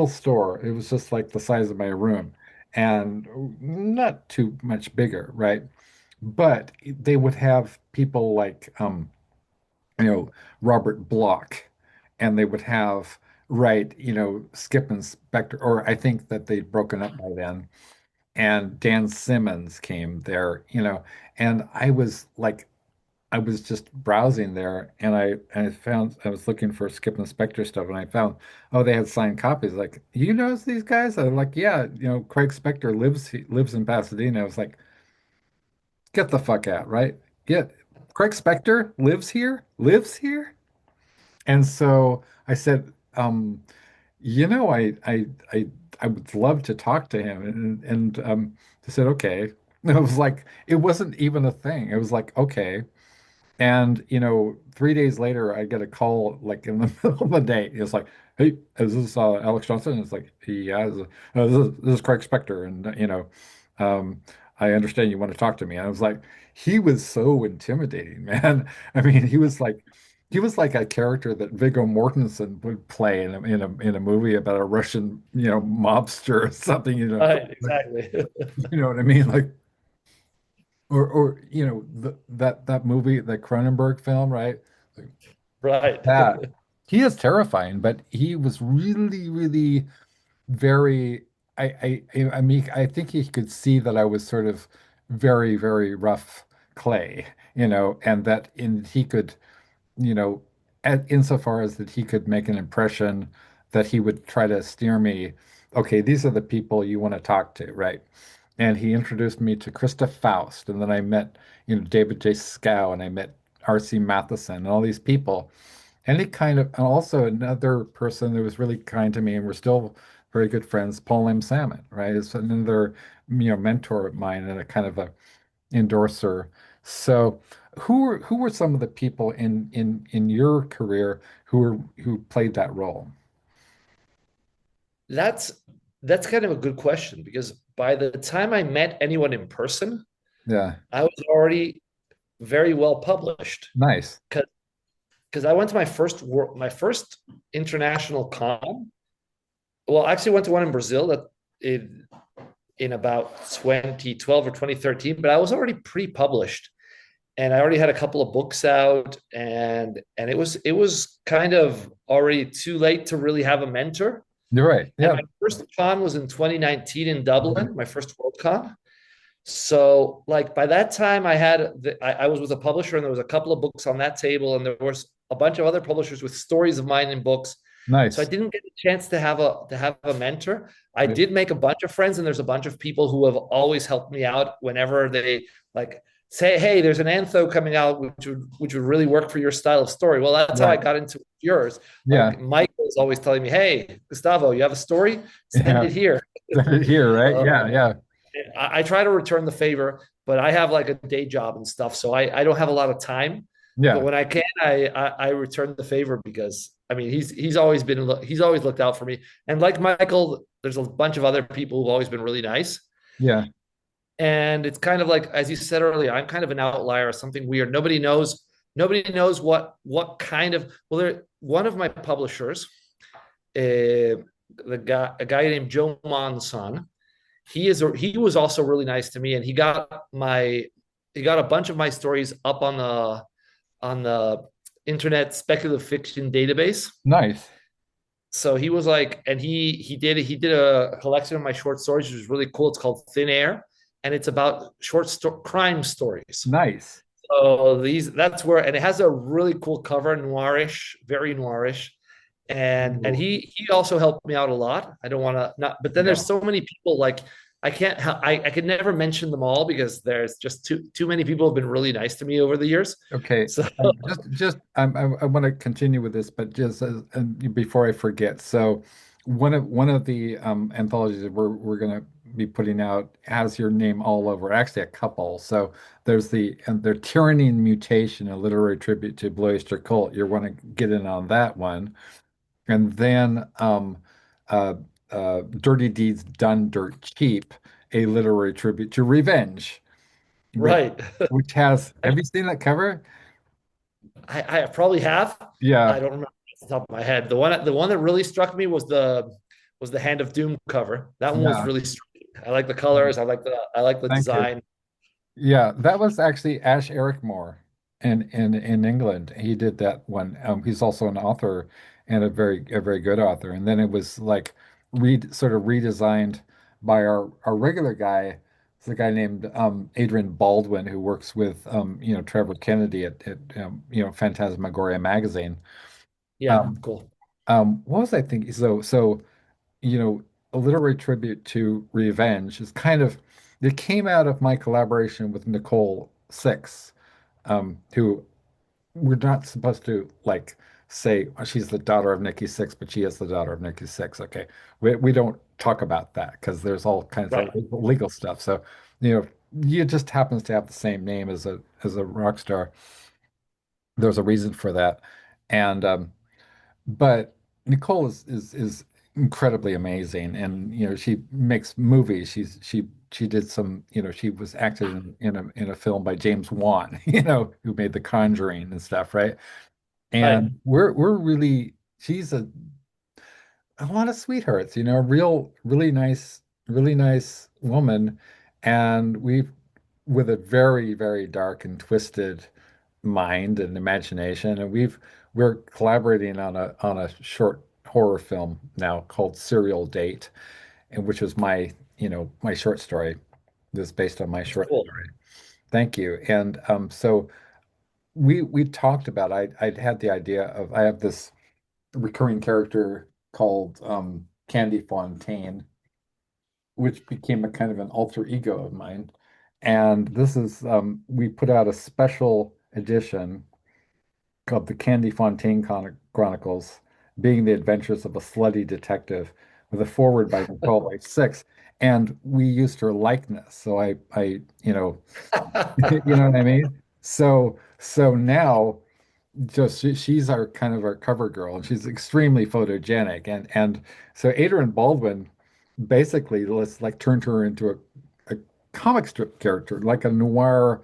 store. It was just like the size of my room and not too much bigger, right? But they would have people like you know, Robert Bloch, and they would have Skip and Spector, or I think that they'd broken up by then, and Dan Simmons came there, and I was just browsing there, and I was looking for Skip and Spector stuff, and I found, oh, they had signed copies. Like, you know these guys? I'm like, yeah, Craig Spector lives in Pasadena. I was like, get the fuck out, right? Get Craig Spector lives here. And so I said, you know, I would love to talk to him. And they said, okay. And it was like, it wasn't even a thing. It was like, okay. And, 3 days later, I get a call like in the middle of the day. It's like, hey, is this Alex Johnson? And it's like, yeah, this is Craig Spector. And, um, I understand you want to talk to me. And I was like, he was so intimidating, man. I mean, he was like a character that Viggo Mortensen would play in a movie about a Russian, mobster or something, Right, like, exactly. you know what I mean? Like, or that movie, the Cronenberg film, right? Like, Right. that he is terrifying, but he was really, really very. I mean, I think he could see that I was sort of very, very rough clay, and he could, you know, insofar as that he could make an impression that he would try to steer me. Okay, these are the people you want to talk to, right? And he introduced me to Krista Faust, and then I met, David J. Scow, and I met R.C. Matheson, and all these people. And he and also another person that was really kind to me, and we're still very good friends, Paul M. Salmon, right? Is another mentor of mine and a kind of a endorser. So who were some of the people in your career who played that role? That's that's kind of a good question because by the time I met anyone in person, Yeah, I was already very well published nice. because I went to my first international con. Well, I actually went to one in Brazil that in about 2012 or 2013, but I was already pre-published and I already had a couple of books out and it was kind of already too late to really have a mentor. You're right. And Yeah. my first con was in 2019 in Dublin, my first World Con. So like by that time I was with a publisher and there was a couple of books on that table and there was a bunch of other publishers with stories of mine in books. So I Nice. didn't get a chance to have a mentor. I Yeah. did make a bunch of friends and there's a bunch of people who have always helped me out whenever they like say, hey, there's an antho coming out which would really work for your style of story. Well, that's how I Right. got into yours. Yeah. Like Michael is always telling me, hey, Gustavo, you have a story? Send Yeah. it here. Here, right? So Yeah, yeah. I try to return the favor, but I have like a day job and stuff, so I don't have a lot of time. But Yeah. when I can, I return the favor because I mean he's always looked out for me, and like Michael, there's a bunch of other people who've always been really nice, Yeah. and it's kind of like as you said earlier, I'm kind of an outlier, something weird. Nobody knows what kind of well, there one of my publishers, a guy named Joe Monson, he was also really nice to me and he got a bunch of my stories up on the internet speculative fiction database. Nice. So he was like, and he did a collection of my short stories, which was really cool. It's called Thin Air, and it's about crime stories. Nice. So that's where, and it has a really cool cover, noirish, very noirish, and Cool. he also helped me out a lot. I don't want to not, but then Yeah. there's so many people like I can't I could never mention them all because there's just too many people have been really nice to me over the years. Okay. So I want to continue with this, but just before I forget, so one of the anthologies that we're going to be putting out has your name all over. Actually, a couple. So there's the Tyranny and Mutation, a literary tribute to Blue Oyster Cult. You want to get in on that one, and then uh, Dirty Deeds Done Dirt Cheap, a literary tribute to revenge, which right, have you seen that cover? I probably have. I Yeah, don't remember off the top of my head. The one that really struck me was the Hand of Doom cover. That one was yeah. really striking. I like the colors. I like the Thank you. design. Yeah, that was actually Ash Ericmore in England. He did that one. He's also an author and a very good author. And then it was like sort of redesigned by our regular guy. It's a guy named Adrian Baldwin who works with Trevor Kennedy at Phantasmagoria magazine. Yeah, Um, cool. what was I thinking? So you know, a literary tribute to revenge is kind of it came out of my collaboration with Nicole Six, who we're not supposed to like say she's the daughter of Nikki Six, but she is the daughter of Nikki Six. Okay, we don't talk about that because there's all kinds of Right, legal stuff. So you just happens to have the same name as a rock star. There's a reason for that, and but Nicole is incredibly amazing, and she makes movies. She did some, she was acted in a film by James Wan, who made The Conjuring and stuff, right? right. And we're really she's a lot of sweethearts, really nice woman, and we've with a very, very dark and twisted mind and imagination, and we're collaborating on a short horror film now called Serial Date, and which was my short story that's based on my That's short cool. story. Thank you. And so we talked about I'd had the idea of I have this recurring character called Kandy Fontaine, which became a kind of an alter ego of mine. And this is we put out a special edition called the Kandy Fontaine Chronicles, being the adventures of a slutty detective, with a foreword by Nicole Six. and we used her likeness. So you know what I mean? So now just she's our kind of our cover girl, and she's extremely photogenic, and so Adrian Baldwin basically let's like turned her into a comic strip character, like a noir,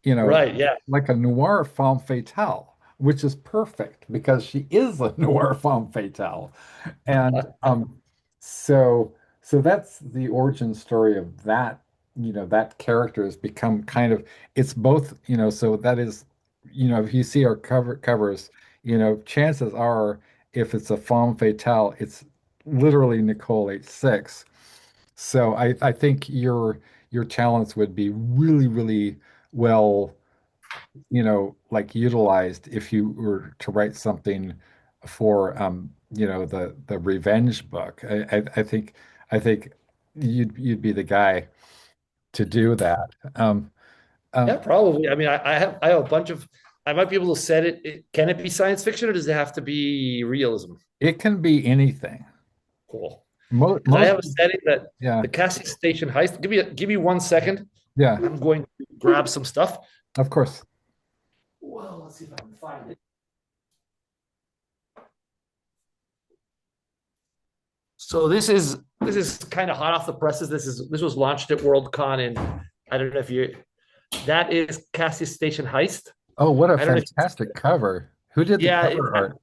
you know, Right. Yeah. like a noir femme fatale, which is perfect because she is a noir femme fatale. And so so that's the origin story of that, that character has become kind of it's both, so that is, if you see our covers, chances are if it's a femme fatale, it's literally Nicole H6. So I think your talents would be really, really well, like utilized if you were to write something for the revenge book. I think you'd be the guy to do that. Yeah, Um, probably. I mean, I have a bunch of. I might be able to set it. Can it be science fiction or does it have to be realism? it can be anything. Cool. Because I Most, have a setting that yeah, the Cassie Station heist. Give me 1 second. yeah, I'm going to grab some stuff. of course. Well, let's see if I can find it. So this is kind of hot off the presses. This was launched at Worldcon in I don't know if you that is Cassius Station Heist. Oh, what a I don't know if fantastic cover. Who did the yeah, cover art?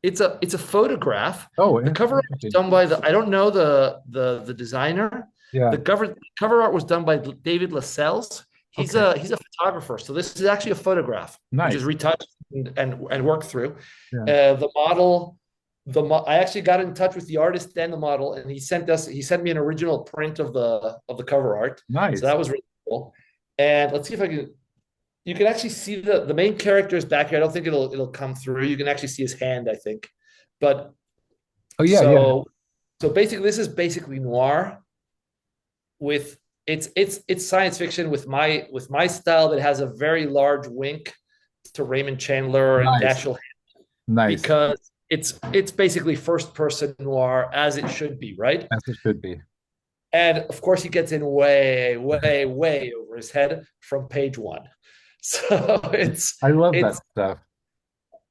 it's a photograph. Oh, The cover art was interesting. done by I don't know the designer. Yeah. The cover art was done by David Lascelles. He's Okay. a photographer. So this is actually a photograph, which is Nice. retouched and worked through. Yeah. The model I actually got in touch with the artist and the model, and he sent me an original print of the cover art. So Nice. that was really cool. And let's see if I can. You can actually see the main character's back here. I don't think it'll come through. You can actually see his hand, I think. But Oh yeah, yeah. so so basically, this is basically noir with it's science fiction with my style that has a very large wink to Raymond Chandler and Nice. Dashiell Nice. because it's basically first person noir as it should be, right? As it should be. And of course, he gets in way, way, way over his head from page one. So I love that it's stuff.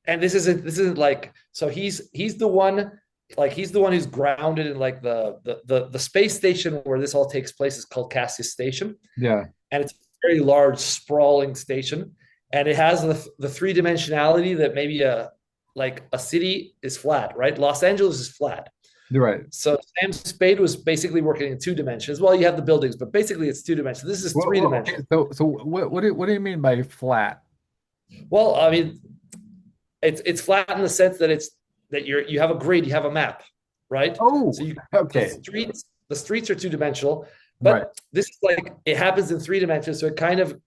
and this isn't like so he's the one who's grounded in like the space station where this all takes place is called Cassius Station, Yeah. and it's a very large sprawling station, and it has the three dimensionality that maybe a city is flat, right? Los Angeles is flat. You're right. So Sam Spade was basically working in two dimensions. Well, you have the buildings, but basically it's two dimensions. This is three Okay. dimensions. So what do you mean by flat? Well, I mean, it's flat in the sense that you have a grid, you have a map, right? Oh, So you the okay. streets are two dimensional, Right. but this is like it happens in three dimensions. So it kind of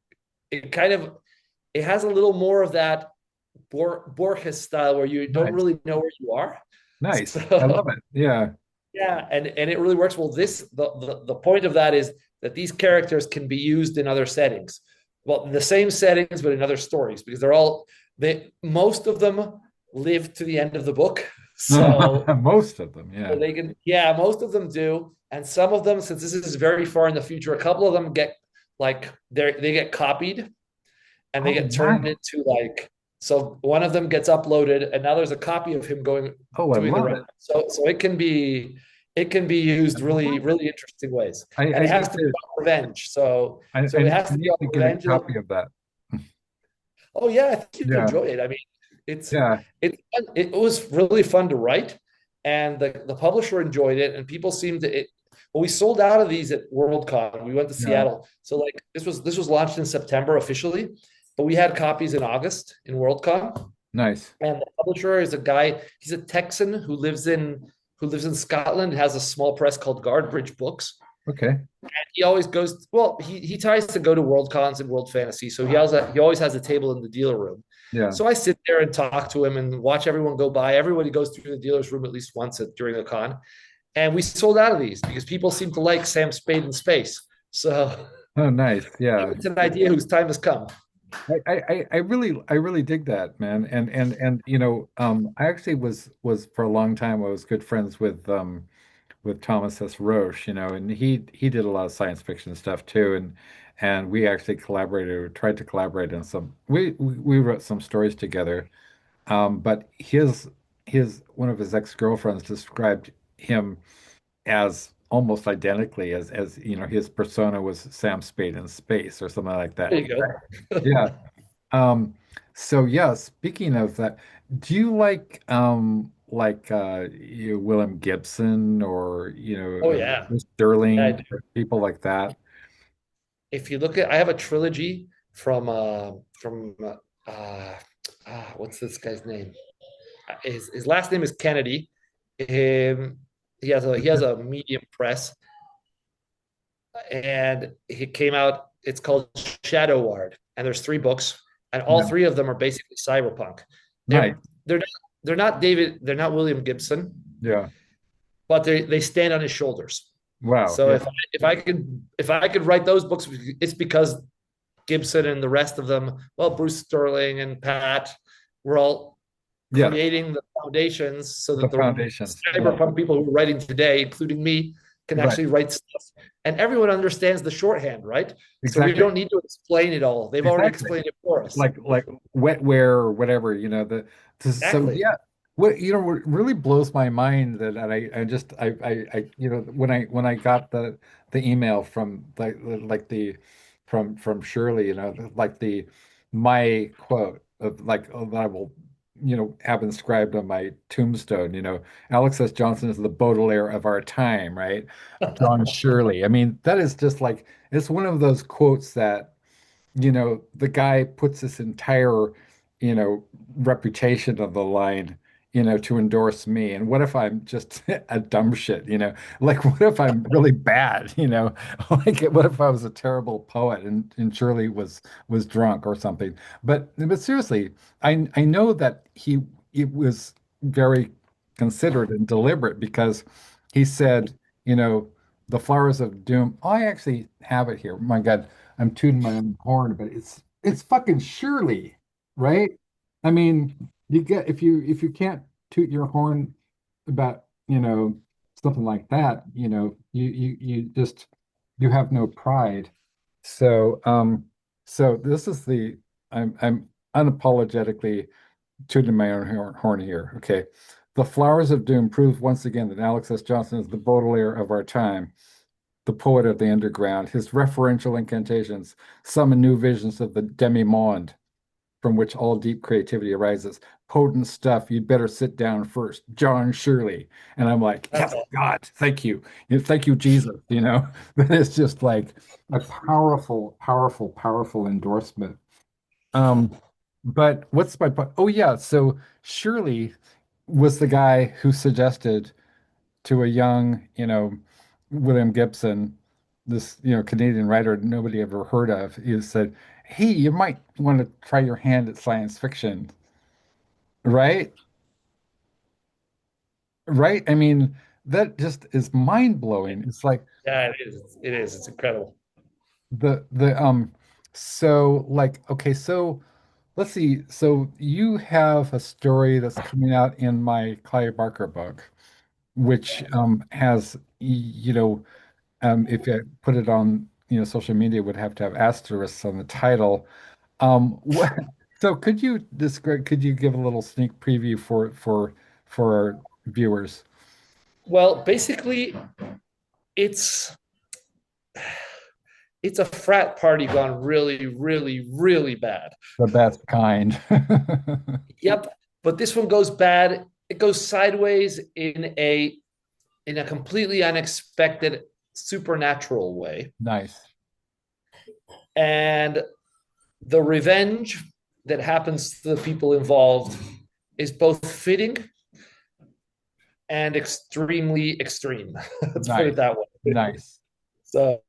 it has a little more of that Borges style where you don't Nice. really know where you are. Nice. I So love it. Yeah. yeah, and it really works well. The point of that is that these characters can be used in other settings. Well, in the same settings, but in other stories, because most of them live to the end of the book. So Most of them, yeah. they can, yeah, most of them do. And some of them, since this is very far in the future, a couple of them get like they get copied and they Oh, get turned nice. into like so one of them gets uploaded and now there's a copy of him going Oh, I doing the love right. it. So it can be I used really love it. really interesting ways, and I it has need to be to about revenge. So I, so it has I to be need about to get a revenge. copy of that. Oh yeah, I think you'd Yeah. enjoy it. I mean, it's Yeah. it was really fun to write, and the publisher enjoyed it, and people seemed to it. Well, we sold out of these at Worldcon. We went to Yeah. Seattle, so like this was launched in September officially, but we had copies in August in Worldcon. Nice. And the publisher is a guy. He's a Texan who lives in Scotland. Has a small press called Guardbridge Books. Okay. He always goes. Well, he tries to go to World Cons and World Fantasy, so he always has a table in the dealer room. Yeah. So I sit there and talk to him and watch everyone go by. Everybody goes through the dealer's room at least once during the con, and we sold out of these because people seem to like Sam Spade in space. So Oh, nice. Yeah. it's an idea whose time has come. I really dig that, man. And I actually was for a long time I was good friends with with Thomas S. Roche, and he did a lot of science fiction stuff too, and we actually collaborated, or tried to collaborate on some. We wrote some stories together. But his one of his ex-girlfriends described him as almost identically as his persona was Sam Spade in space or something like There that. you go. Yeah. Um, so yeah, speaking of that, do you William Gibson or Oh yeah. Yeah, I Sterling, do. people like that? If you look at, I have a trilogy what's this guy's name? His last name is Kennedy. He has a medium press, and he came out. It's called Shadow Ward, and there's three books, and all Yeah. three of them are basically cyberpunk. Nice. They're not William Gibson, Yeah. but they stand on his shoulders. Wow. So Yeah. if I could write those books, it's because Gibson and the rest of them, well, Bruce Sterling and Pat, were all Yeah. creating the foundations so The that the foundations. Yeah. cyberpunk people who are writing today, including me, can Right. actually write stuff. And everyone understands the shorthand, right? So we Exactly. don't need to explain it all. They've already Exactly. explained it for us. Like wetware or whatever, so Exactly. yeah, what really blows my mind that I just when I got the email from from Shirley, like the my quote of like that I will have inscribed on my tombstone, Alex S. Johnson is the Baudelaire of our time, right? John Shirley. I mean, that is just like it's one of those quotes that the guy puts this entire, reputation on the line, to endorse me. And what if I'm just a dumb shit, Like, what if I'm really bad, Like, what if I was a terrible poet and Shirley was drunk or something? But seriously, I know that it was very considered and deliberate because he said, the flowers of doom. Oh, I actually have it here. My God. I'm tooting my own horn, but it's fucking Shirley, right? I mean, you get if you can't toot your horn about, something like that, you just you have no pride. So so this is the I'm unapologetically tooting my own horn here. Okay. The Flowers of Doom proves once again that Alex S. Johnson is the Baudelaire of our time, the poet of the underground. His referential incantations summon new visions of the demi-monde from which all deep creativity arises. Potent stuff. You'd better sit down first. John Shirley. And I'm like, That's yes, all. God, thank you. Thank you, Jesus. That is just like a powerful, powerful, powerful endorsement. Um, but what's my point? Oh, yeah. So Shirley was the guy who suggested to a young, William Gibson, this, Canadian writer nobody ever heard of. He said, "Hey, you might want to try your hand at science fiction." Right? Right? I mean, that just is mind-blowing. It's like Yeah, it is. It is. It's incredible. the so like okay, so let's see. So you have a story that's coming out in my Clive Barker book, which has if you put it on, social media, would have to have asterisks on the title. What, so could you give a little sneak preview for our viewers? Well, basically, it's it's a frat party gone really, really, really bad. The best kind. Yep. But this one goes bad. It goes sideways in a completely unexpected supernatural way. Nice. And the revenge that happens to the people involved is both fitting and extremely extreme. Let's put it Nice. that way. Nice. So,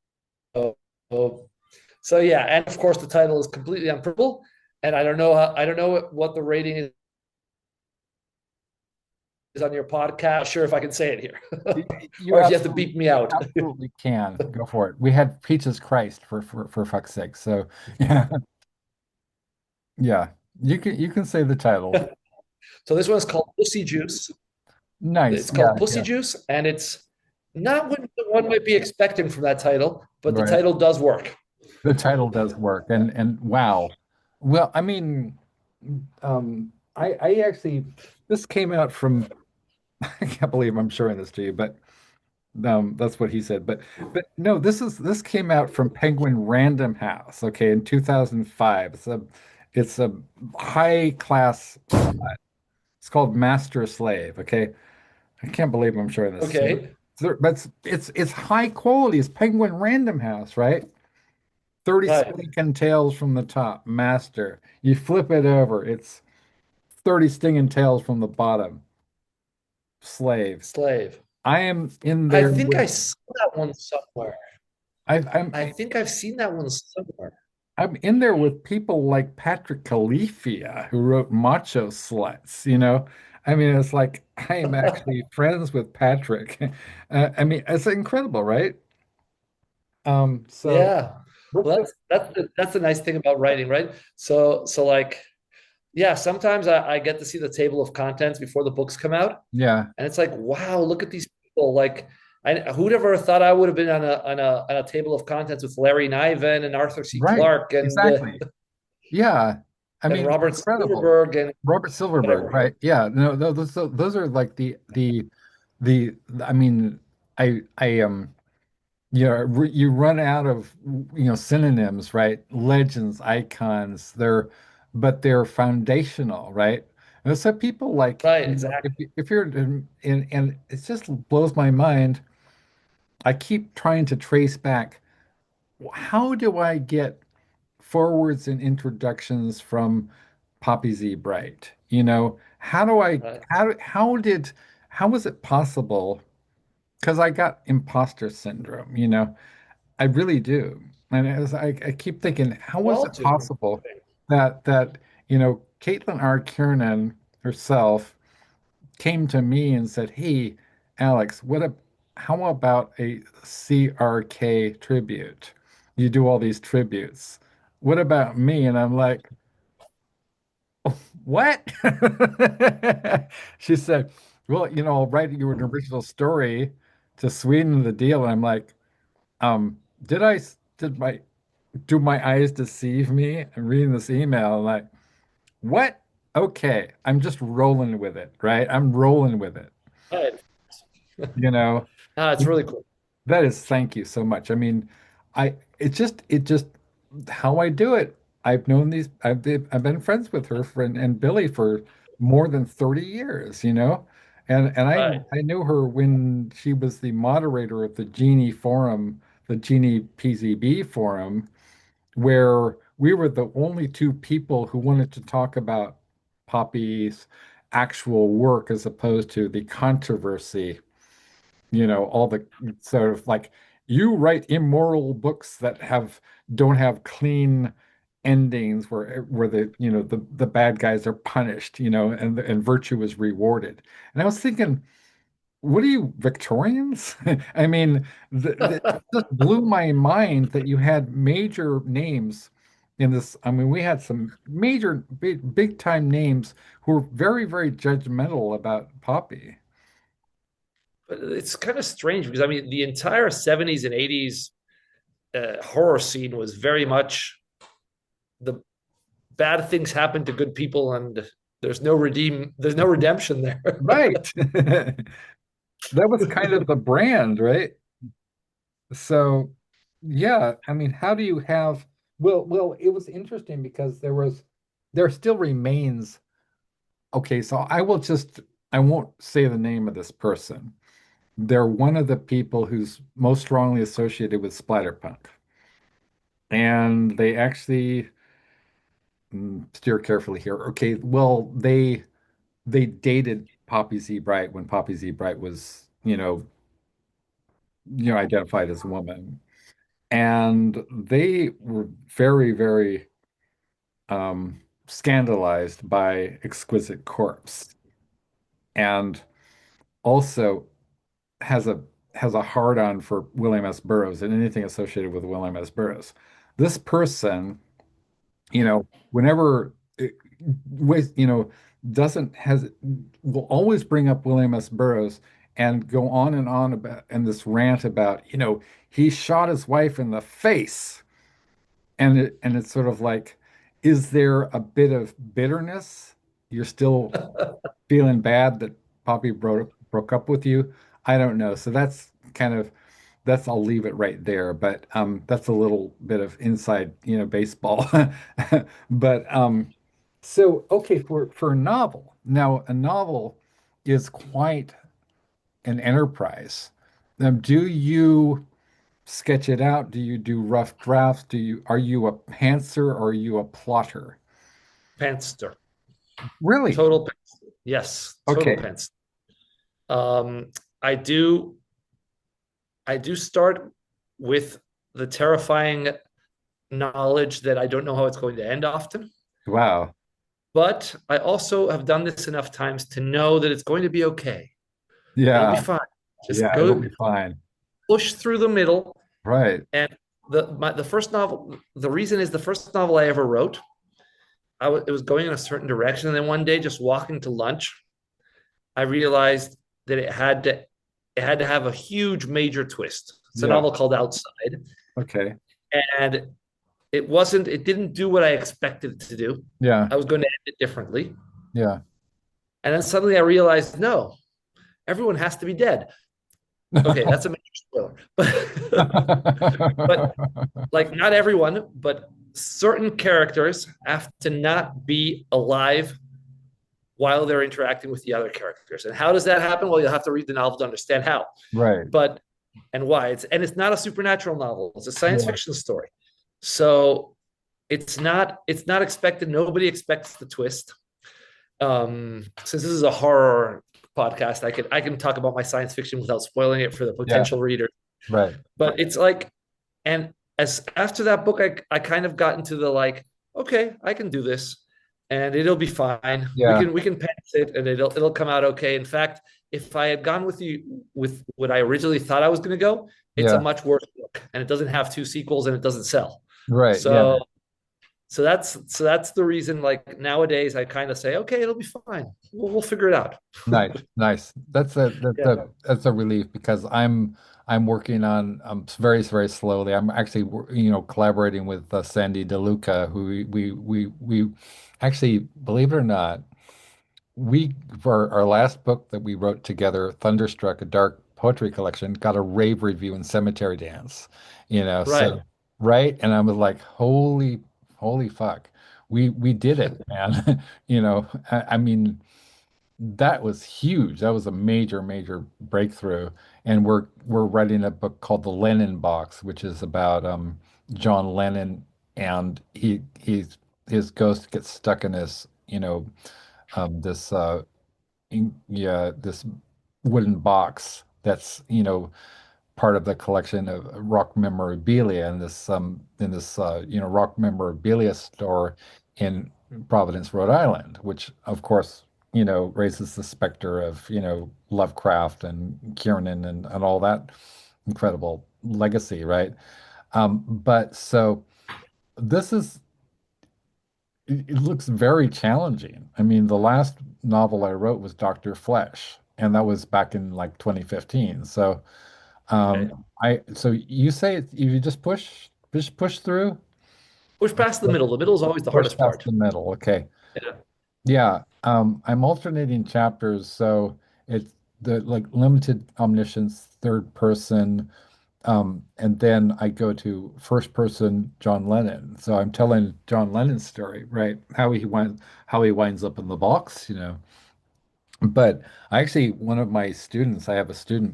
so yeah, and of course the title is completely unpredictable, and I don't know what the rating is on your podcast. Not sure if I can say it here, You or if you have to absolutely beep me out. absolutely can go for it. We had Peaches Christ for fuck's sake. So yeah, yeah. You can say the title. So this one's called Pussy Juice. Nice. It's Yeah, called Pussy yeah. Juice, and it's Not what one might be expecting from that title, but the Right. title does work. The title does work. And wow. Well, I mean, I actually this came out from I can't believe I'm showing this to you, but that's what he said. But no, this came out from Penguin Random House, okay, in 2005. It's a high class it's called Master Slave, okay? I can't believe I'm showing this to you. Okay. But it's high quality. It's Penguin Random House, right? 30 Right. stinking tails from the top, Master. You flip it over, it's 30 stinging tails from the bottom, Slave. Slave. I am in I there think with I saw that one somewhere. I'm I think I've seen that one somewhere. I'm in there with people like Patrick Califia, who wrote Macho Sluts, you know? I mean, it's like I am actually friends with Patrick. I mean, it's incredible, right? So Yeah. what's Well, the that's the nice thing about writing, right? So like, yeah, sometimes I get to see the table of contents before the books come out, yeah, and it's like, wow, look at these people. Like, who'd ever thought I would have been on a table of contents with Larry Niven and Arthur C. right, Clarke exactly. Yeah. I and mean, Robert incredible. Silverberg and Robert Silverberg, whatever. right? Yeah, no, those are like the I mean, I yeah, you run out of synonyms, right? Legends, icons, but they're foundational, right? And so people like, Right, exactly. if you're and it just blows my mind. I keep trying to trace back, how do I get forwards and introductions from Poppy Z Bright? How do I Right, how was it possible? Because I got imposter syndrome, I really do. And I keep thinking, how we was all it do. possible that Caitlin R. Kiernan herself came to me and said, "Hey, Alex, how about a CRK tribute? You do all these tributes. What about me?" And I'm like, "What?" She said, "Well, I'll write you an original story to sweeten the deal." And I'm like, did I did my do my eyes deceive me? I'm reading this email and like, what? Okay, I'm just rolling with it, right? I'm rolling with it. Right. You know, Ah, it's really cool. that is thank you so much. I mean, it just how I do it. I've been friends with her and Billy for more than 30 years, And Right. I knew her when she was the moderator of the Genie Forum, the Genie PZB Forum, where we were the only two people who wanted to talk about Poppy's actual work as opposed to the controversy, all the sort of like you write immoral books that don't have clean endings where the bad guys are punished, and virtue is rewarded. And I was thinking, what are you, Victorians? I mean, it just blew my mind that you had major names in this. I mean, we had some major, big time names who were very, very judgmental about Poppy. But it's kind of strange because I mean, the entire 70s and 80s horror scene was very much the bad things happen to good people and there's no redemption there. Right. That was kind of the brand, right? So, yeah, I mean, how do you have, well, it was interesting because there still remains, okay, so I won't say the name of this person. They're one of the people who's most strongly associated with splatterpunk. And they actually steer carefully here. Okay, well, they dated Poppy Z Bright when Poppy Z Bright was, identified as a woman. And they were very, very scandalized by Exquisite Corpse, and also has a hard on for William S. Burroughs and anything associated with William S. Burroughs. This person, whenever it, with, doesn't has will always bring up William S. Burroughs and go on about and this rant about, he shot his wife in the face. And it's sort of like, is there a bit of bitterness? You're still feeling bad that Poppy broke up with you? I don't know. So that's I'll leave it right there. But that's a little bit of inside, baseball. But so okay, for a novel. Now, a novel is quite an enterprise. Do you sketch it out? Do you do rough drafts? Are you a pantser or are you a plotter? Pantster. Really? Total pantster. Yes, total Okay. pantster. Um, I do I do start with the terrifying knowledge that I don't know how it's going to end often. Wow. But I also have done this enough times to know that it's going to be okay. It'll be Yeah. fine. Just Yeah, it'll go be fine. push through the middle. Right. And the first novel, the reason is the first novel I ever wrote, it was going in a certain direction. And then one day, just walking to lunch, I realized that it had to have a huge major twist. It's a Yeah. novel called Outside, Okay. and it didn't do what I expected it to do. Yeah. I was going to end it differently. Yeah. And then suddenly I realized, no, everyone has to be dead. Okay, that's a major spoiler. But like not everyone, but certain characters have to not be alive while they're interacting with the other characters. And how does that happen? Well, you'll have to read the novel to understand how. Right. But and why. It's not a supernatural novel. It's a science Yeah. fiction story. So it's not expected. Nobody expects the twist. Since this is a horror podcast, I can talk about my science fiction without spoiling it for the Yeah. potential reader. Right. But it's like, and as after that book, I kind of got into the like, okay, I can do this, and it'll be fine. We Yeah. can we can pass it, and it'll come out okay. In fact, if I had gone with what I originally thought I was going to go, it's a Yeah. much worse book, and it doesn't have two sequels, and it doesn't sell. Right. Yeah. So that's the reason. Like nowadays, I kind of say, okay, it'll be fine. We'll figure it out. Nice. Nice. Yeah. That's a relief because I'm working on very very slowly. I'm actually collaborating with Sandy DeLuca, who we actually, believe it or not, we for our last book that we wrote together, Thunderstruck, a dark poetry collection, got a rave review in Cemetery Dance. Right. So right, and I was like, holy fuck, we did it, man. I mean, that was huge. That was a major breakthrough. And we're writing a book called The Lennon Box, which is about John Lennon, and his ghost gets stuck in this, this yeah, this wooden box that's, part of the collection of rock memorabilia in this rock memorabilia store in Providence, Rhode Island, which of course, raises the specter of, Lovecraft and Kiernan and all that incredible legacy, right? But so this is it looks very challenging. I mean, the last novel I wrote was Dr. Flesh, and that was back in like 2015. So, Okay. so you say you just push through, Push past the middle. The middle is always the push hardest past part. the middle. Okay. Yeah. Yeah. I'm alternating chapters, so it's the like limited omniscience, third person. And then I go to first person John Lennon. So I'm telling John Lennon's story, right? How he winds up in the box. But I actually, one of my students, I have a student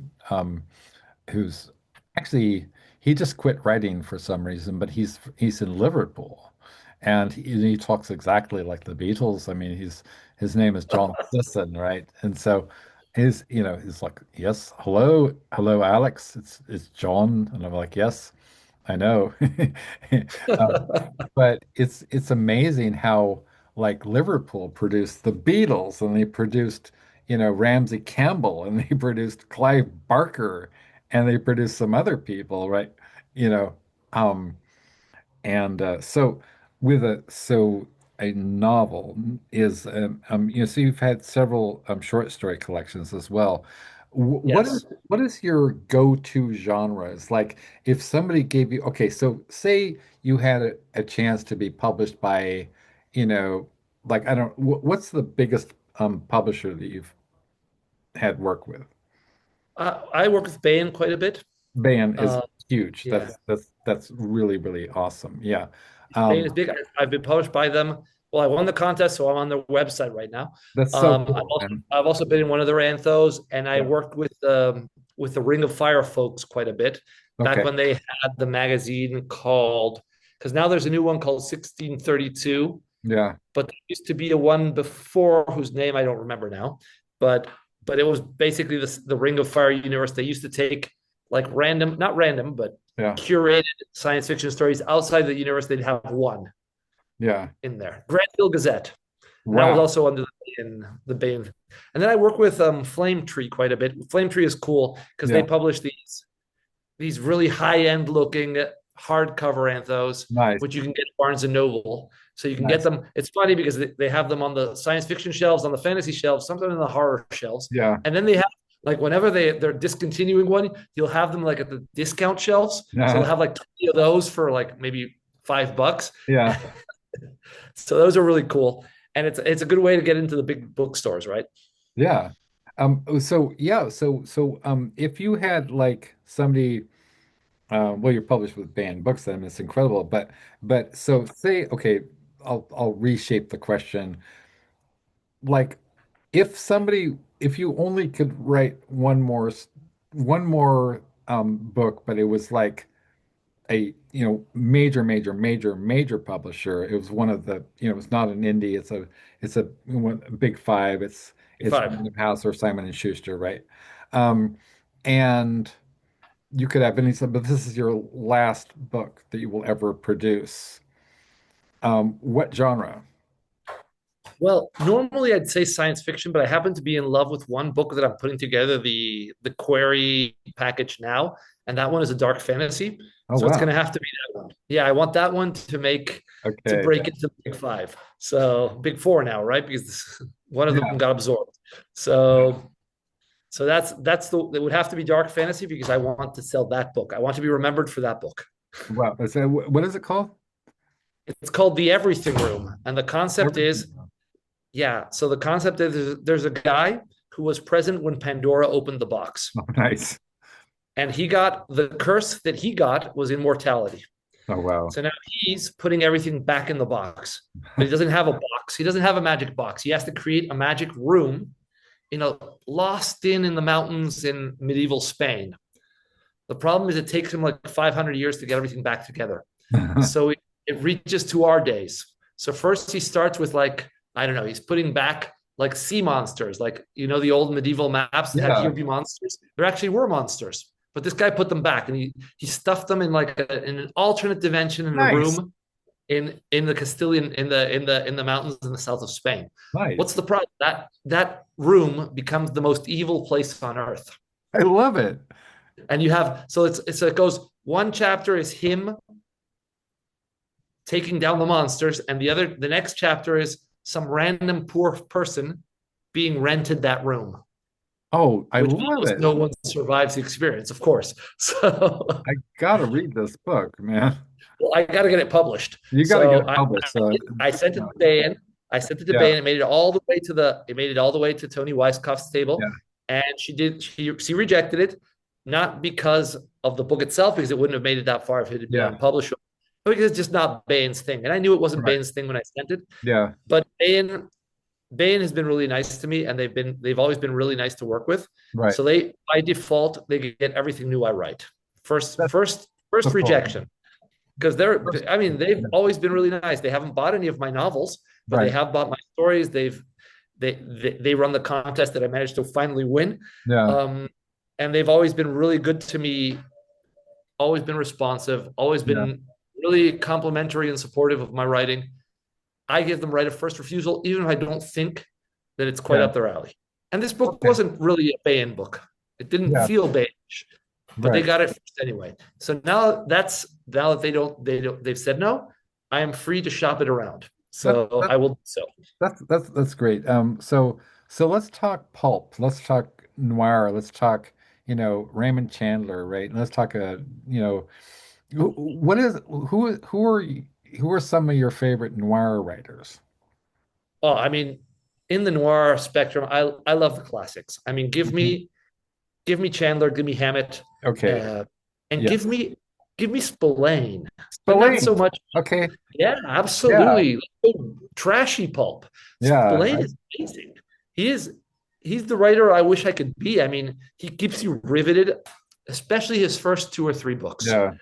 who's actually he just quit writing for some reason, but he's in Liverpool, and he talks exactly like the Beatles. I mean, his name is John Sisson, right? And so he's like, yes, hello, Alex, it's John, and I'm like, yes, I know. Um, but it's amazing how like Liverpool produced the Beatles and they produced, Ramsey Campbell and they produced Clive Barker and they produced some other people, right? You know, um, and so a novel is so you've had several short story collections as well. Yes. What is your go-to genres? Like if somebody gave you, okay, so say you had a chance to be published by, you know, like I don't, what's the biggest publisher that you've had work with? I work with Bain quite a bit. Band is Uh, huge. yeah, That's really, really awesome. Yeah. Bain is Um, big. I've been published by them. Well, I won the contest, so I'm on their website right now. that's so I've cool, also man. I've also been in one of their anthos, and I Yeah. worked with the Ring of Fire folks quite a bit back Okay. when they had the magazine called, because now there's a new one called 1632, Yeah. but there used to be a one before whose name I don't remember now. But it was basically the Ring of Fire universe. They used to take like random, not random, but Yeah. curated science fiction stories outside the universe. They'd have one Yeah. in there. Granville Gazette. And that was Wow. also under the Bane. And then I work with Flame Tree quite a bit. Flame Tree is cool because they Yeah. publish these really high-end looking hardcover anthos, Nice. which you can get at Barnes and Noble. So you can get Nice. them. It's funny because they have them on the science fiction shelves, on the fantasy shelves, sometimes on the horror shelves. Yeah. And then they have like whenever they're discontinuing one, you'll have them like at the discount shelves. So they'll Yeah. have like 20 of those for like maybe $5. Yeah. So those are really cool. And it's a good way to get into the big bookstores, right? Yeah. So yeah, if you had like somebody well you're published with banned books then it's incredible, but so say okay, I'll reshape the question. Like if you only could write one more book, but it was like a major publisher. It was one of the it's not an indie. It's a big five. It's Five. Random House or Simon and Schuster, right? Um, and you could have any, but this is your last book that you will ever produce. What genre? Well, normally I'd say science fiction, but I happen to be in love with one book that I'm putting together, the query package now, and that one is a dark fantasy. Oh So it's wow. going to have to be that one. Yeah, I want that one to Okay. break into the big five. So big four now, right? Because one of them Yeah. got absorbed. Yeah. So that's the it would have to be dark fantasy because I want to sell that book. I want to be remembered for that book. Wow. So what is it called? It's called The Everything Room, and the concept is, Everything. yeah. So the concept is there's a guy who was present when Pandora opened the box, Oh, nice. and he got the curse that he got was immortality. Oh wow. So now he's putting everything back in the box, but he doesn't have a box. He doesn't have a magic box. He has to create a magic room lost in the mountains in medieval Spain. The problem is it takes him like 500 years to get everything back together. So it reaches to our days. So first he starts with like, I don't know, he's putting back like sea monsters, like the old medieval maps that had Yeah. here be monsters. There actually were monsters, but this guy put them back and he stuffed them in like in an alternate dimension in a Nice. room in the Castilian in the mountains in the south of Spain. What's Nice. the problem? That room becomes the most evil place on earth. I love it. And you have so it goes one chapter is him taking down the monsters, and the next chapter is some random poor person being rented that room, Oh, I which love almost it. no one survives the experience, of course. So I gotta read this book, man. well, I got to get it published. You gotta get So it published. I sent it to Bayan. I sent it to Yeah, Bayan. It made it all the way to Tony Weisskopf's table, yeah, and she rejected it, not because of the book itself, because it wouldn't have made it that far if it had been yeah. unpublished, but because it's just not Bayan's thing. And I knew it wasn't Right. Bayan's thing when I sent it. Yeah, But Bayan has been really nice to me, and they've always been really nice to work with. right. So they by default they get everything new I write. First That's first so first cool. rejection because First- they've always been really nice. They haven't bought any of my novels, but they Right. have bought my stories. They run the contest that I managed to finally win. Yeah, And they've always been really good to me, always been responsive, always yeah. been really complimentary and supportive of my writing. I give them right of first refusal, even if I don't think that it's quite Yeah. up their alley. And this book Okay. wasn't really a Bayan book. It didn't Yeah. feel Bayanish, but they Right. got it first anyway. So now that they've said no, I am free to shop it around. That, So that I will do so. that's great. So let's talk pulp. Let's talk noir, let's talk, Raymond Chandler, right? And let's talk, what is who are some of your favorite noir writers? Oh, I mean, in the noir spectrum, I love the classics. I mean, Mhm. give me Chandler, give me Hammett, Okay. uh, and Yes. give me Spillane, but not so Spillane. much. Okay. Yeah, Yeah. absolutely. Trashy pulp. Yeah. Spillane is amazing. He is he's the writer I wish I could be. I mean, he keeps you riveted, especially his first two or three books. Yeah.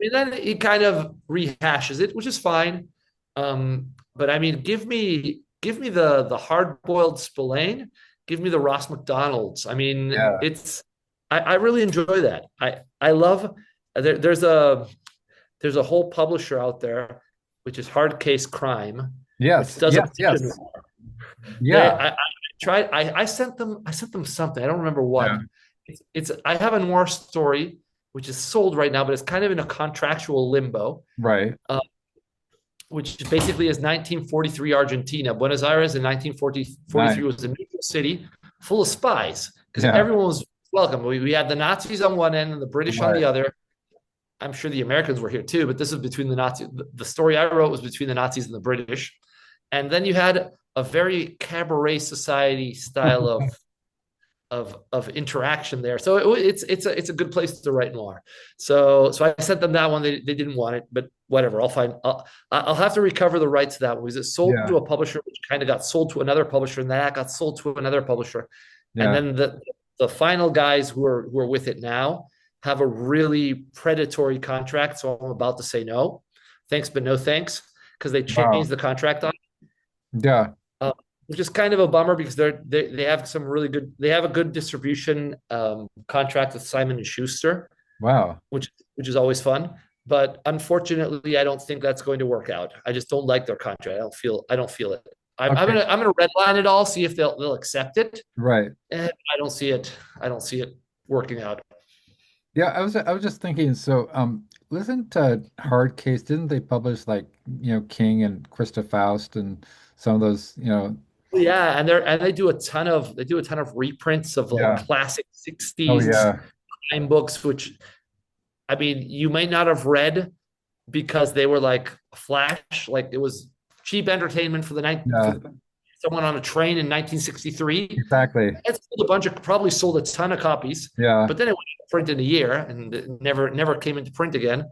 And then he kind of rehashes it, which is fine. But I mean, give me the hard boiled Spillane, give me the Ross McDonald's. I mean, Yeah. I really enjoy that. I love there's a whole publisher out there, which is Hard Case Crime, which Yes. does a Yes. bunch of Yes. noir. They Yeah. I tried I sent them something. I don't remember Yeah. what. It's I have a noir story which is sold right now, but it's kind of in a contractual limbo, Right. uh, which basically is 1943 Argentina. Buenos Aires in 1943 Nice. was a neutral city full of spies because Yeah. everyone was welcome. We had the Nazis on one end and the British on Right. the other. I'm sure the Americans were here too, but this is between the Nazis. The story I wrote was between the Nazis and the British. And then you had a very cabaret society style of interaction there. So it's a good place to write noir. So I sent them that one. They didn't want it, but whatever. I'll have to recover the rights to that one because it sold Yeah. to a publisher, which kind of got sold to another publisher, and that got sold to another publisher. And Yeah. then the final guys who are with it now have a really predatory contract. So I'm about to say no, thanks, but no thanks, because they Wow. changed the contract on Yeah. uh, which is kind of a bummer because they have some really good they have a good distribution contract with Simon and Schuster, Wow. which is always fun. But unfortunately, I don't think that's going to work out. I just don't like their contract. I don't feel it. Okay. I'm gonna redline it all, see if they'll accept it. Right. And I don't see it working out. Yeah, I was just thinking, so wasn't Hard Case, didn't they publish like, King and Krista Faust and some of those, Yeah, and they do a ton of reprints of like yeah. classic Oh 60s yeah. crime books, which I mean you might not have read because they were like flash, like it was cheap entertainment for the night Yeah, for someone on a train in 1963. exactly. It sold a bunch of probably sold a ton of copies, Yeah. but then it went to print in a year and it never came into print again.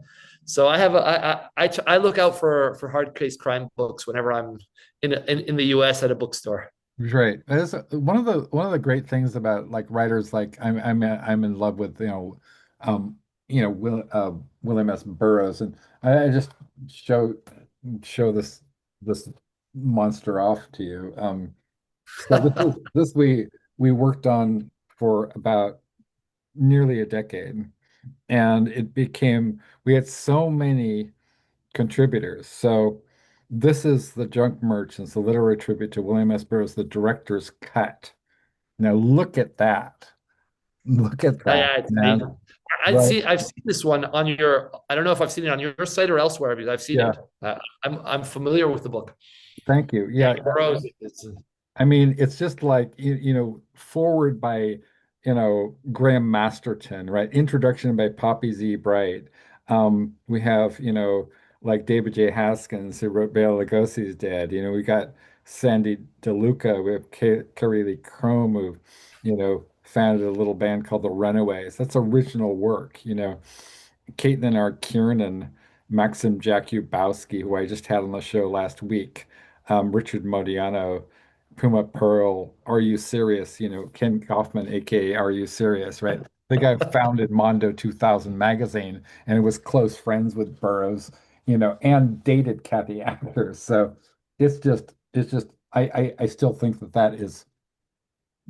So I have I look out for hard case crime books whenever I'm in the U.S. at a bookstore. Right. It's one of the great things about like writers like I'm in love with, um William S. Burroughs, and I just show show this monster off to you. So this we worked on for about nearly a decade, and we had so many contributors. So this is the Junk Merchants, the literary tribute to William S. Burroughs, the director's cut. Now look at that. Look at that, Yeah, it's man. amazing. Right. I've seen this one on your. I don't know if I've seen it on your site or elsewhere, because I've seen Yeah. it. I'm familiar with the book. Thank you. Yeah, Yeah. Burroughs. I mean, it's just like, forward by, Graham Masterton, right? Introduction by Poppy Z. Bright. We have, like David J. Haskins, who wrote Bela Lugosi's Dead. We got Sandy DeLuca. We have Carrie Lee Chrome, who, founded a little band called the Runaways. That's original work. Caitlin R. Kiernan, Maxim Jakubowski, who I just had on the show last week, Richard Modiano, Puma Pearl, Are You Serious? Ken Kaufman, aka Are You Serious? Right? The guy who founded Mondo 2000 magazine and was close friends with Burroughs, and dated Kathy Adler. So it's just I still think that is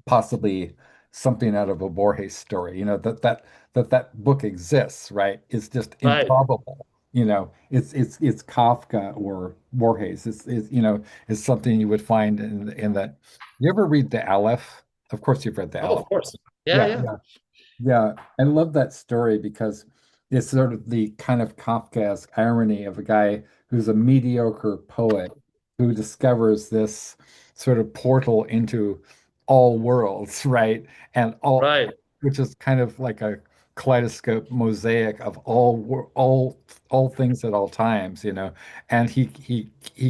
possibly something out of a Borges story. That book exists, right? It's just Right. improbable. It's Kafka or Borges. It's something you would find in that. You ever read The Aleph? Of course, you've read The Oh, Aleph. of course. Yeah, Yeah, yeah. yeah, yeah. I love that story because it's sort of the kind of Kafkaesque irony of a guy who's a mediocre poet who discovers this sort of portal into all worlds, right? And all, Right. which is kind of like a kaleidoscope mosaic of all things at all times, you know. And he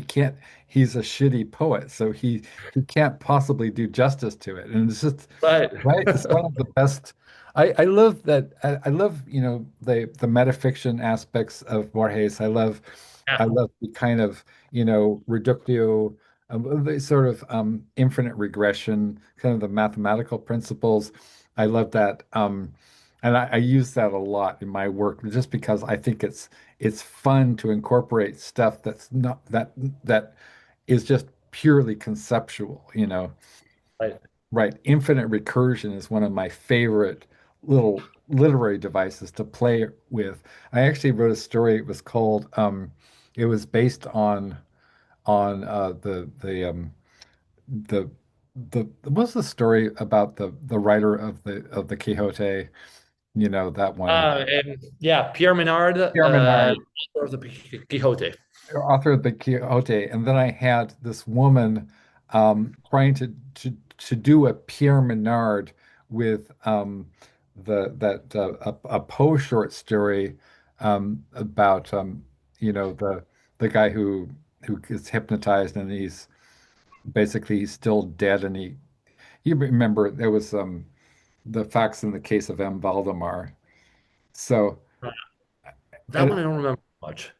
can't. He's a shitty poet, so he can't possibly do justice to it. And it's just Right. right. It's one of the best. I love that. I love, you know, the metafiction aspects of Borges. I Yeah. love the kind of, you know, reductio, the sort of infinite regression, kind of the mathematical principles. I love that. And I use that a lot in my work just because I think it's fun to incorporate stuff that's not that is just purely conceptual, you know. Right. Right. Infinite recursion is one of my favorite little literary devices to play with. I actually wrote a story. It was called it was based on the what was the story about the writer of the Quixote, you know, that one. And yeah, Pierre Menard, Pierre Menard, author of the Quixote. author of the Quixote, and then I had this woman trying to do a Pierre Menard with the that a Poe short story about you know the guy who gets hypnotized and he's still dead and he you remember there was the facts in the case of M. Valdemar. So That one I don't remember much.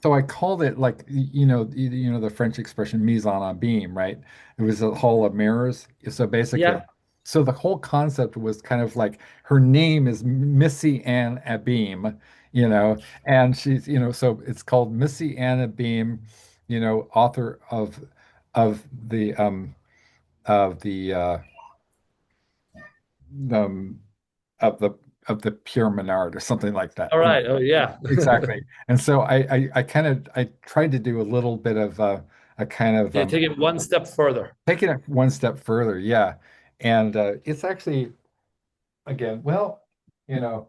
so I called it like you know the French expression mise en abîme, right? It was a hall of mirrors. So basically, Yeah, so the whole concept was kind of like her name is Missy Ann Abîme, you know, and she's so it's called Missy Ann Abîme, you know, author of of the um of the of the Pure Menard or something like that. all right. Oh, yeah. Exactly. And so I kind of I tried to do a little bit of a kind of Yeah, take it one step further. taking it one step further, yeah. And it's actually again, well, you know,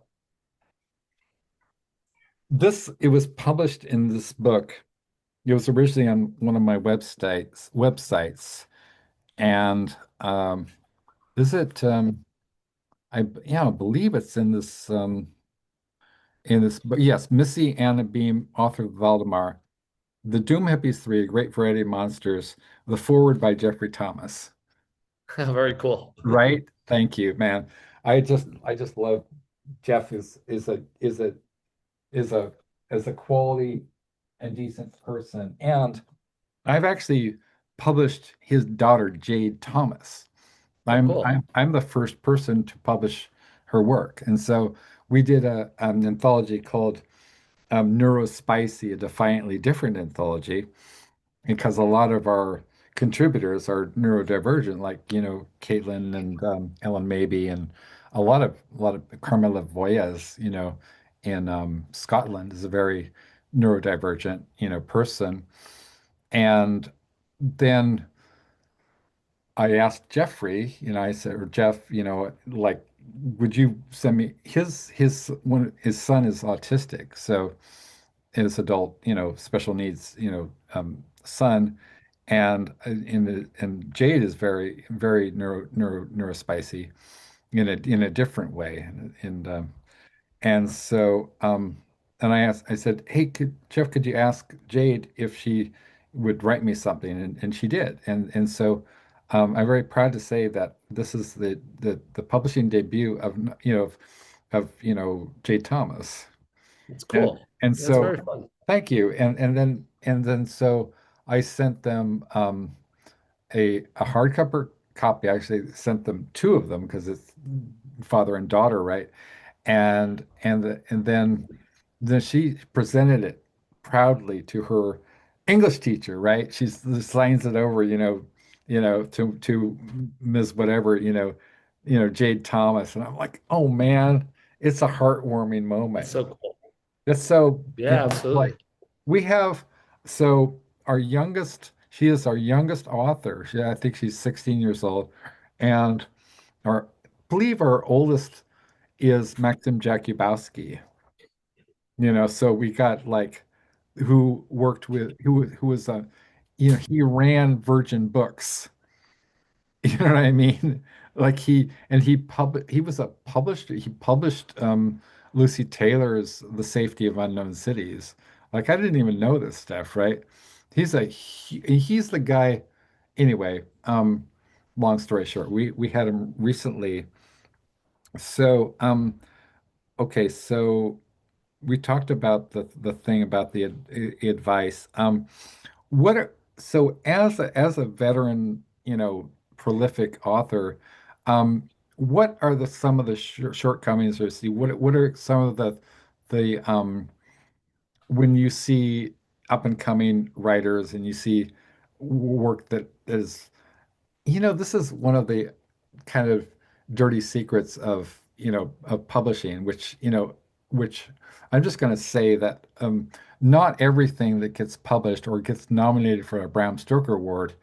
this it was published in this book. It was originally on one of my websites, and is it I believe it's in this, but yes, Missy Anna Beam, author of Valdemar. The Doom Hippies 3, A Great Variety of Monsters, the forward by Jeffrey Thomas. Very cool. Right? Thank you, man. I just love Jeff is a is a quality and decent person. And I've actually published his daughter Jade Thomas. Oh, I'm cool. I'm I'm the first person to publish her work. And so we did an anthology called Neurospicy, a defiantly different anthology because a lot of our contributors are neurodivergent, like Caitlin and Ellen Mabey, and a lot of Carmela Voyes, in Scotland is a very neurodivergent, person. And then I asked Jeffrey, I said, or Jeff, like, would you send me his son is autistic, so his adult, special needs, son, and Jade is very, very neurospicy in a different way, and so and I said, hey, Jeff, could you ask Jade if she would write me something, and she did, and so I'm very proud to say that this is the publishing debut of Jade Thomas. It's And cool. and That's so very fun. thank you. And then so I sent them a hardcover copy. I actually sent them two of them because it's father and daughter, right? And then she presented it proudly to her English teacher, right? She's just signs it over, to Ms. Whatever, Jade Thomas. And I'm like, oh man, it's a heartwarming That's moment. so cool. It's so, Yeah, like absolutely. we have, so she is our youngest author. I think she's 16 years old. And our, believe our oldest is Maxim Jakubowski. So we got like, who worked with, who was he ran Virgin Books You know what I mean? Like he published Lucy Taylor's The Safety of Unknown Cities. Like I didn't even know this stuff, right? He's the guy anyway. Long story short, we had him recently. So okay, so we talked about the thing about the advice. What are, so as a veteran, prolific author, what are the some of the shortcomings or see what are some of the when you see up and coming writers and you see work that is, this is one of the kind of dirty secrets of, of publishing, which I'm just going to say that not everything that gets published or gets nominated for a Bram Stoker Award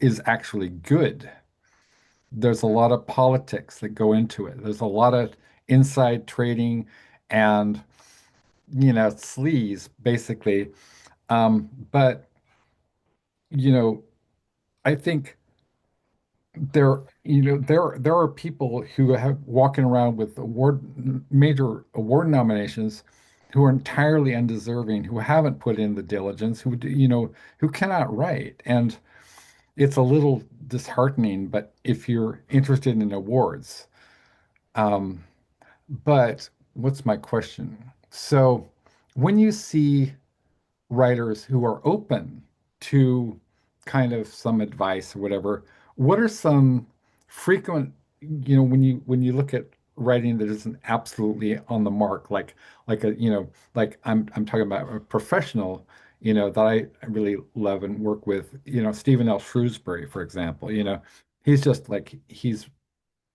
is actually good. There's a lot of politics that go into it. There's a lot of inside trading and, sleaze, basically. But, you know, I think there are people who have walking around with major award nominations who are entirely undeserving, who haven't put in the diligence, who cannot write. And it's a little disheartening, but if you're interested in awards, um, but what's my question? So when you see writers who are open to kind of some advice or whatever, what are some frequent, when you look at writing that isn't absolutely on the mark, like like I'm talking about a professional, that I really love and work with, Stephen L. Shrewsbury, for example, he's just like he's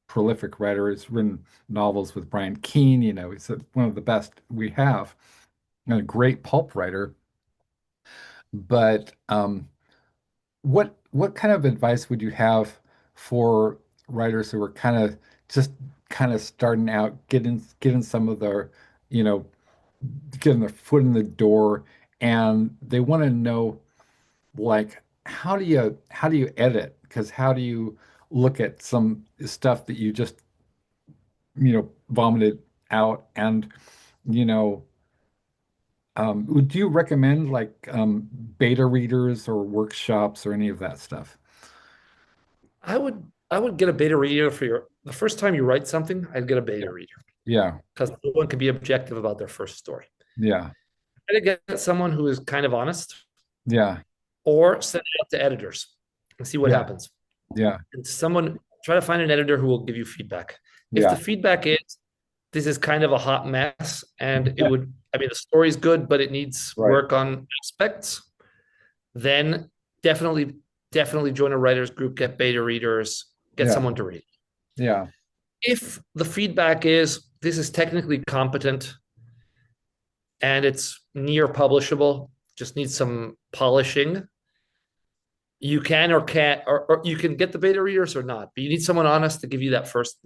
prolific writer. He's written novels with Brian Keene, he's one of the best we have, and a great pulp writer. But what kind of advice would you have for writers who are kind of starting out, getting some of their, you know, getting their foot in the door, and they want to know like how do you edit? Because how do you look at some stuff that you just, vomited out, and you know would you recommend like beta readers or workshops or any of that stuff? I would get a beta reader for the first time you write something. I'd get a Yeah. beta reader Yeah. because no one can be objective about their first story. Yeah. I'd get someone who is kind of honest, Yeah. or send it out to editors and see what Yeah. happens. Yeah. And try to find an editor who will give you feedback. If the Yeah. feedback is this is kind of a hot mess and Yeah. the story's good, but it needs Right. work on aspects, then definitely, definitely join a writers group, get beta readers, get Yeah. someone to read. Yeah. If the feedback is this is technically competent and it's near publishable, just needs some polishing, you can or can't, or you can get the beta readers or not, but you need someone honest to give you that first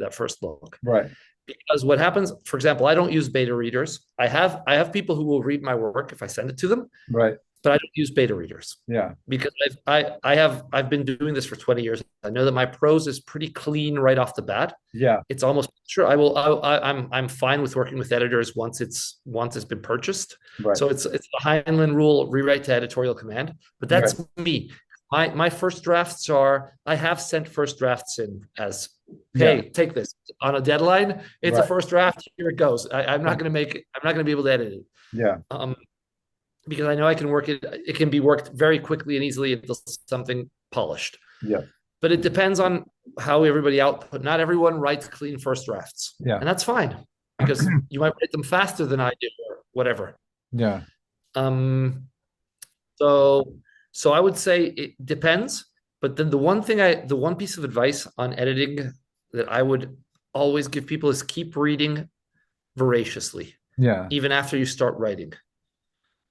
look. Right. Because what happens, for example, I don't use beta readers. I have people who will read my work if I send it to them, Right. but I don't use beta readers Yeah. because I've been doing this for 20 years. I know that my prose is pretty clean right off the bat. Yeah. It's almost sure I will. I'm fine with working with editors once it's been purchased. Right. So it's the Heinlein rule: rewrite to editorial command. But Right. that's me. My first drafts are I have sent first drafts in as Yeah. hey, take this on a deadline. It's a Right. first draft. Here it goes. I'm not going to make it. I'm not going to be able to edit it. Yeah. Because I know I can work it. It can be worked very quickly and easily into something polished. Yeah. But it depends on how everybody output. Not everyone writes clean first drafts, Yeah. and that's fine because you might write them faster than I do or whatever. Yeah. Um, so so I would say it depends. But then the one piece of advice on editing that I would always give people is keep reading voraciously, Yeah. even after you start writing.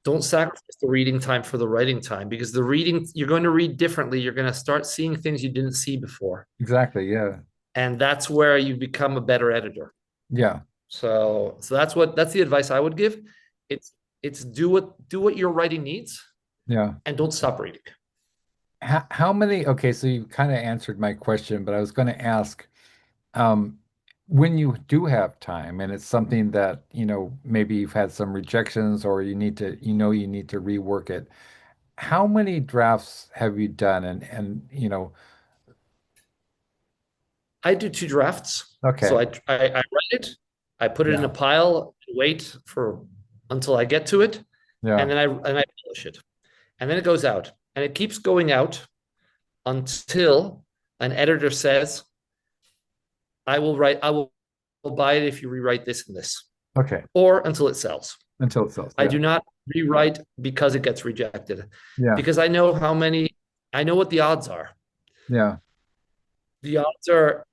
Don't sacrifice the reading time for the writing time because the reading you're going to read differently. You're going to start seeing things you didn't see before, Exactly. Yeah. and that's where you become a better editor. Yeah. So that's the advice I would give. It's do what your writing needs Yeah. and don't stop reading. how many, okay, so you kind of answered my question, but I was going to ask, um, when you do have time and it's something that, maybe you've had some rejections or you need to rework it, how many drafts have you done? I do two drafts. So Okay. I write it, I put it in a Yeah. pile, wait for until I get to it, Yeah. and I publish it. And then it goes out. And it keeps going out until an editor says, I will buy it if you rewrite this and this, Okay. or until it sells. Until it sells. I Yeah. do not rewrite because it gets rejected, Yeah. because I know what the odds are. Yeah. The odds are,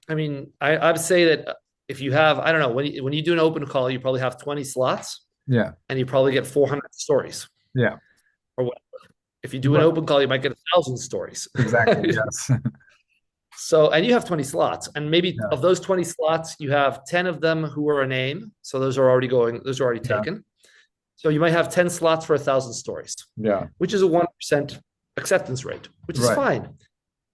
I mean, I would say that if you have, I don't know, when you do an open call, you probably have 20 slots Yeah. and you probably get 400 stories. Yeah. Or what? If you do an Right. open call, you might get 1,000 stories. Exactly. Yes. So, and you have 20 slots, and maybe Yeah. of those 20 slots, you have 10 of them who are a name. So those are already Yeah. taken. So you might have 10 slots for 1,000 stories, Yeah. which is a 1% acceptance rate, which is Right. fine.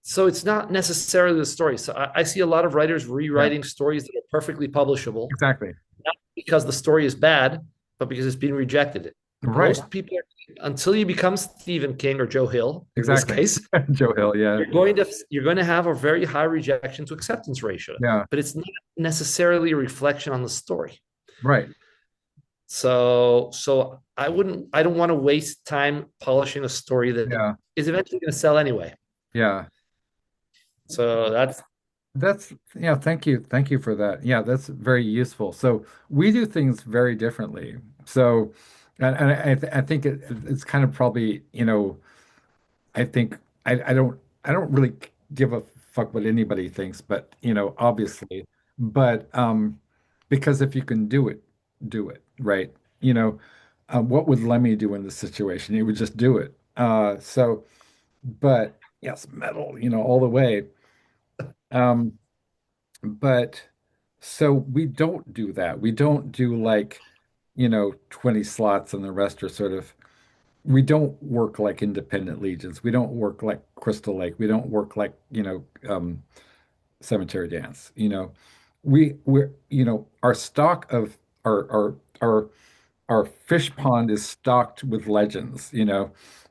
So it's not necessarily the story. So I see a lot of writers Yeah. rewriting stories that are perfectly publishable, Exactly. not because the story is bad, but because it's been rejected. Right. Most people, until you become Stephen King or Joe Hill, in this Exactly. case, Joe Hill. Yeah. you're going to have a very high rejection to acceptance ratio, Yeah. but it's not necessarily a reflection on the story. Right. So I don't want to waste time polishing a story that Yeah. is eventually going to sell anyway. Yeah. So that's Yeah, thank you. Thank you for that. Yeah, that's very useful. So we do things very differently. So, and I think it's kind of probably, I think I don't really give a fuck what anybody thinks, but obviously, but because if you can do it, right? You know, what would Lemmy do in this situation? He would just do it. But yes, metal, all the way. Um, but so we don't do that. We don't do like, 20 slots and the rest are sort of, we don't work like independent legions. We don't work like Crystal Lake. We don't work like, Cemetery Dance. Our stock of our our fish pond is stocked with legends,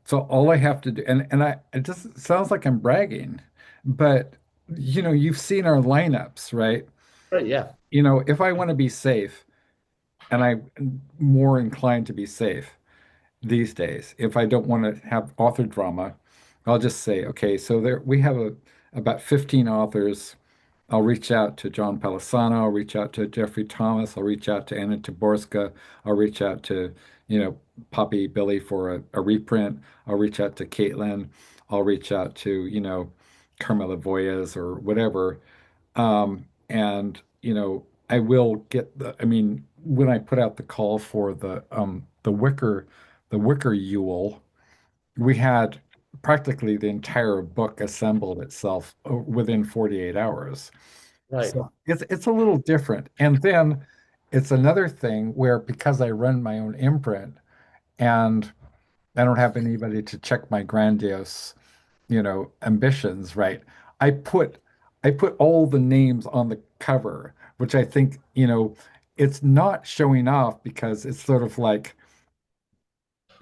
So all I have to do, and it just sounds like I'm bragging, but you've seen our lineups, right? right. Yeah. If I want to be safe, and I'm more inclined to be safe these days, if I don't want to have author drama, I'll just say, okay, so there we have about 15 authors. I'll reach out to John Palisano. I'll reach out to Jeffrey Thomas. I'll reach out to Anna Taborska. I'll reach out to, Poppy Billy for a reprint. I'll reach out to Caitlin. I'll reach out to, Carmela Voyas or whatever. And, I will get I mean, when I put out the call for the Wicker Yule, we had practically the entire book assembled itself within 48 hours. Right. So it's a little different. And then it's another thing where because I run my own imprint and I don't have anybody to check my grandiose, ambitions, right? I put I put all the names on the cover, which I think, it's not showing off because it's sort of like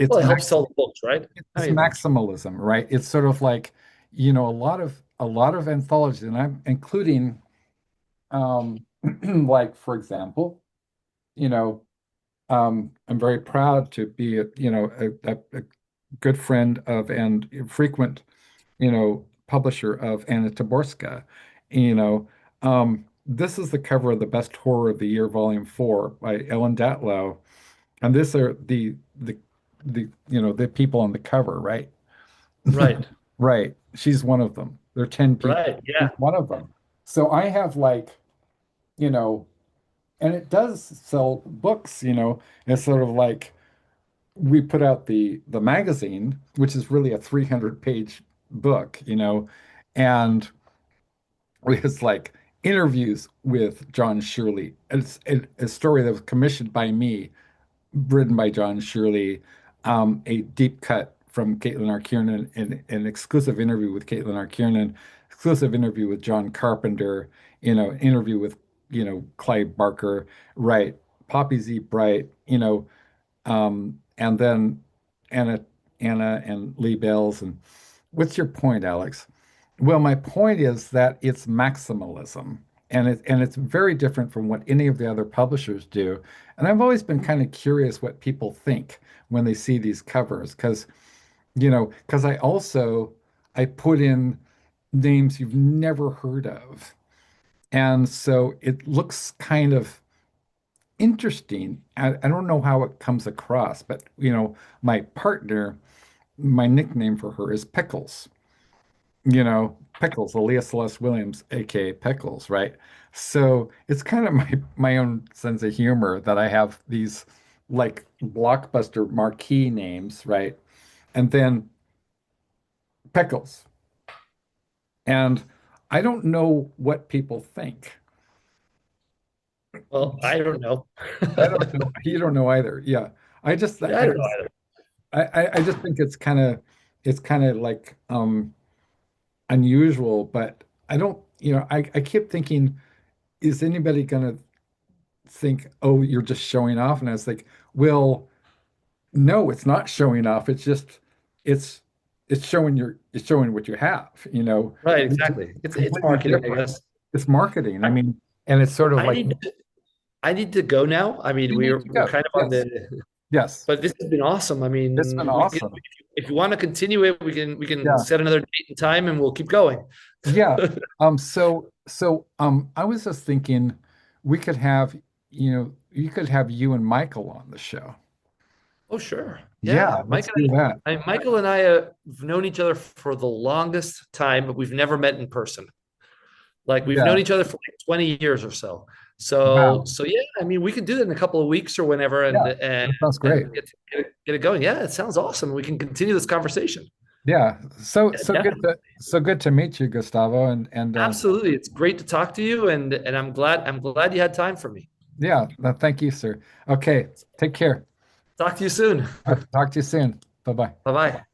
it's Well, it helps max sell the books, right? I it's mean, maximalism, right? It's sort of like, a lot of anthologies, and I'm including like for example, you know, I'm very proud to be a good friend of and frequent, publisher of Anna Taborska. You know, this is the cover of the Best Horror of the Year, Volume 4 by Ellen Datlow. And these are the people on the cover, right? right. Right. She's one of them. There are 10 people. Right. She's Yeah. one of them. So I have like, you know, and it does sell books, It's sort of like we put out the magazine, which is really a 300-page book, and it's like interviews with John Shirley. It's a story that was commissioned by me, written by John Shirley, a deep cut from Caitlin R. Kiernan, an exclusive interview with Caitlin R. Kiernan, exclusive interview with John Carpenter, interview with, Clive Barker, right? Poppy Z. Bright, and then Anna, Anna and Lee Bells. And what's your point, Alex? Well, my point is that it's maximalism, and it's very different from what any of the other publishers do. And I've always been kind of curious what people think when they see these covers, because I put in names you've never heard of. And so it looks kind of interesting. I don't know how it comes across, but my partner, my nickname for her is Pickles. Pickles, Aaliyah Celeste Williams, aka Pickles, right? So it's kind of my own sense of humor that I have these like blockbuster marquee names, right? And then Pickles. And I don't know what people think. Well, I don't know. I don't know. You don't know either. Yeah. I just Yeah, I don't know either. I just think it's kind of like unusual, but I don't, I keep thinking, is anybody gonna think, oh, you're just showing off? And I was like, well, no, it's not showing off. It's just it's it's showing what you have, Right, which is exactly. It's completely marketing, I different. guess. It's marketing. I mean, and it's sort of I like need I need to go now. I mean, you need to we're go. kind of on Yes. the, Yes. but this has been awesome. I It's been mean, we can, awesome. if you want to continue it, we can Yeah. set another date and time, and we'll keep going. Yeah. I was just thinking we could have, you could have you and Michael on the show. Oh, sure. Yeah, Yeah, let's do that. Michael and I have known each other for the longest time, but we've never met in person. Like we've Yeah. known each other for like 20 years or so. Wow. So yeah, I mean, we could do that in a couple of weeks or whenever, and Yeah. and That sounds great. and get it going. Yeah, it sounds awesome. We can continue this conversation. Yeah. So Yeah, so good definitely. to so good to meet you, Gustavo. And Absolutely. It's great to talk to you, and I'm glad you had time for me. yeah, thank you, sir. Okay. Take care. Talk to you soon. Talk to you soon. Bye-bye. Bye bye.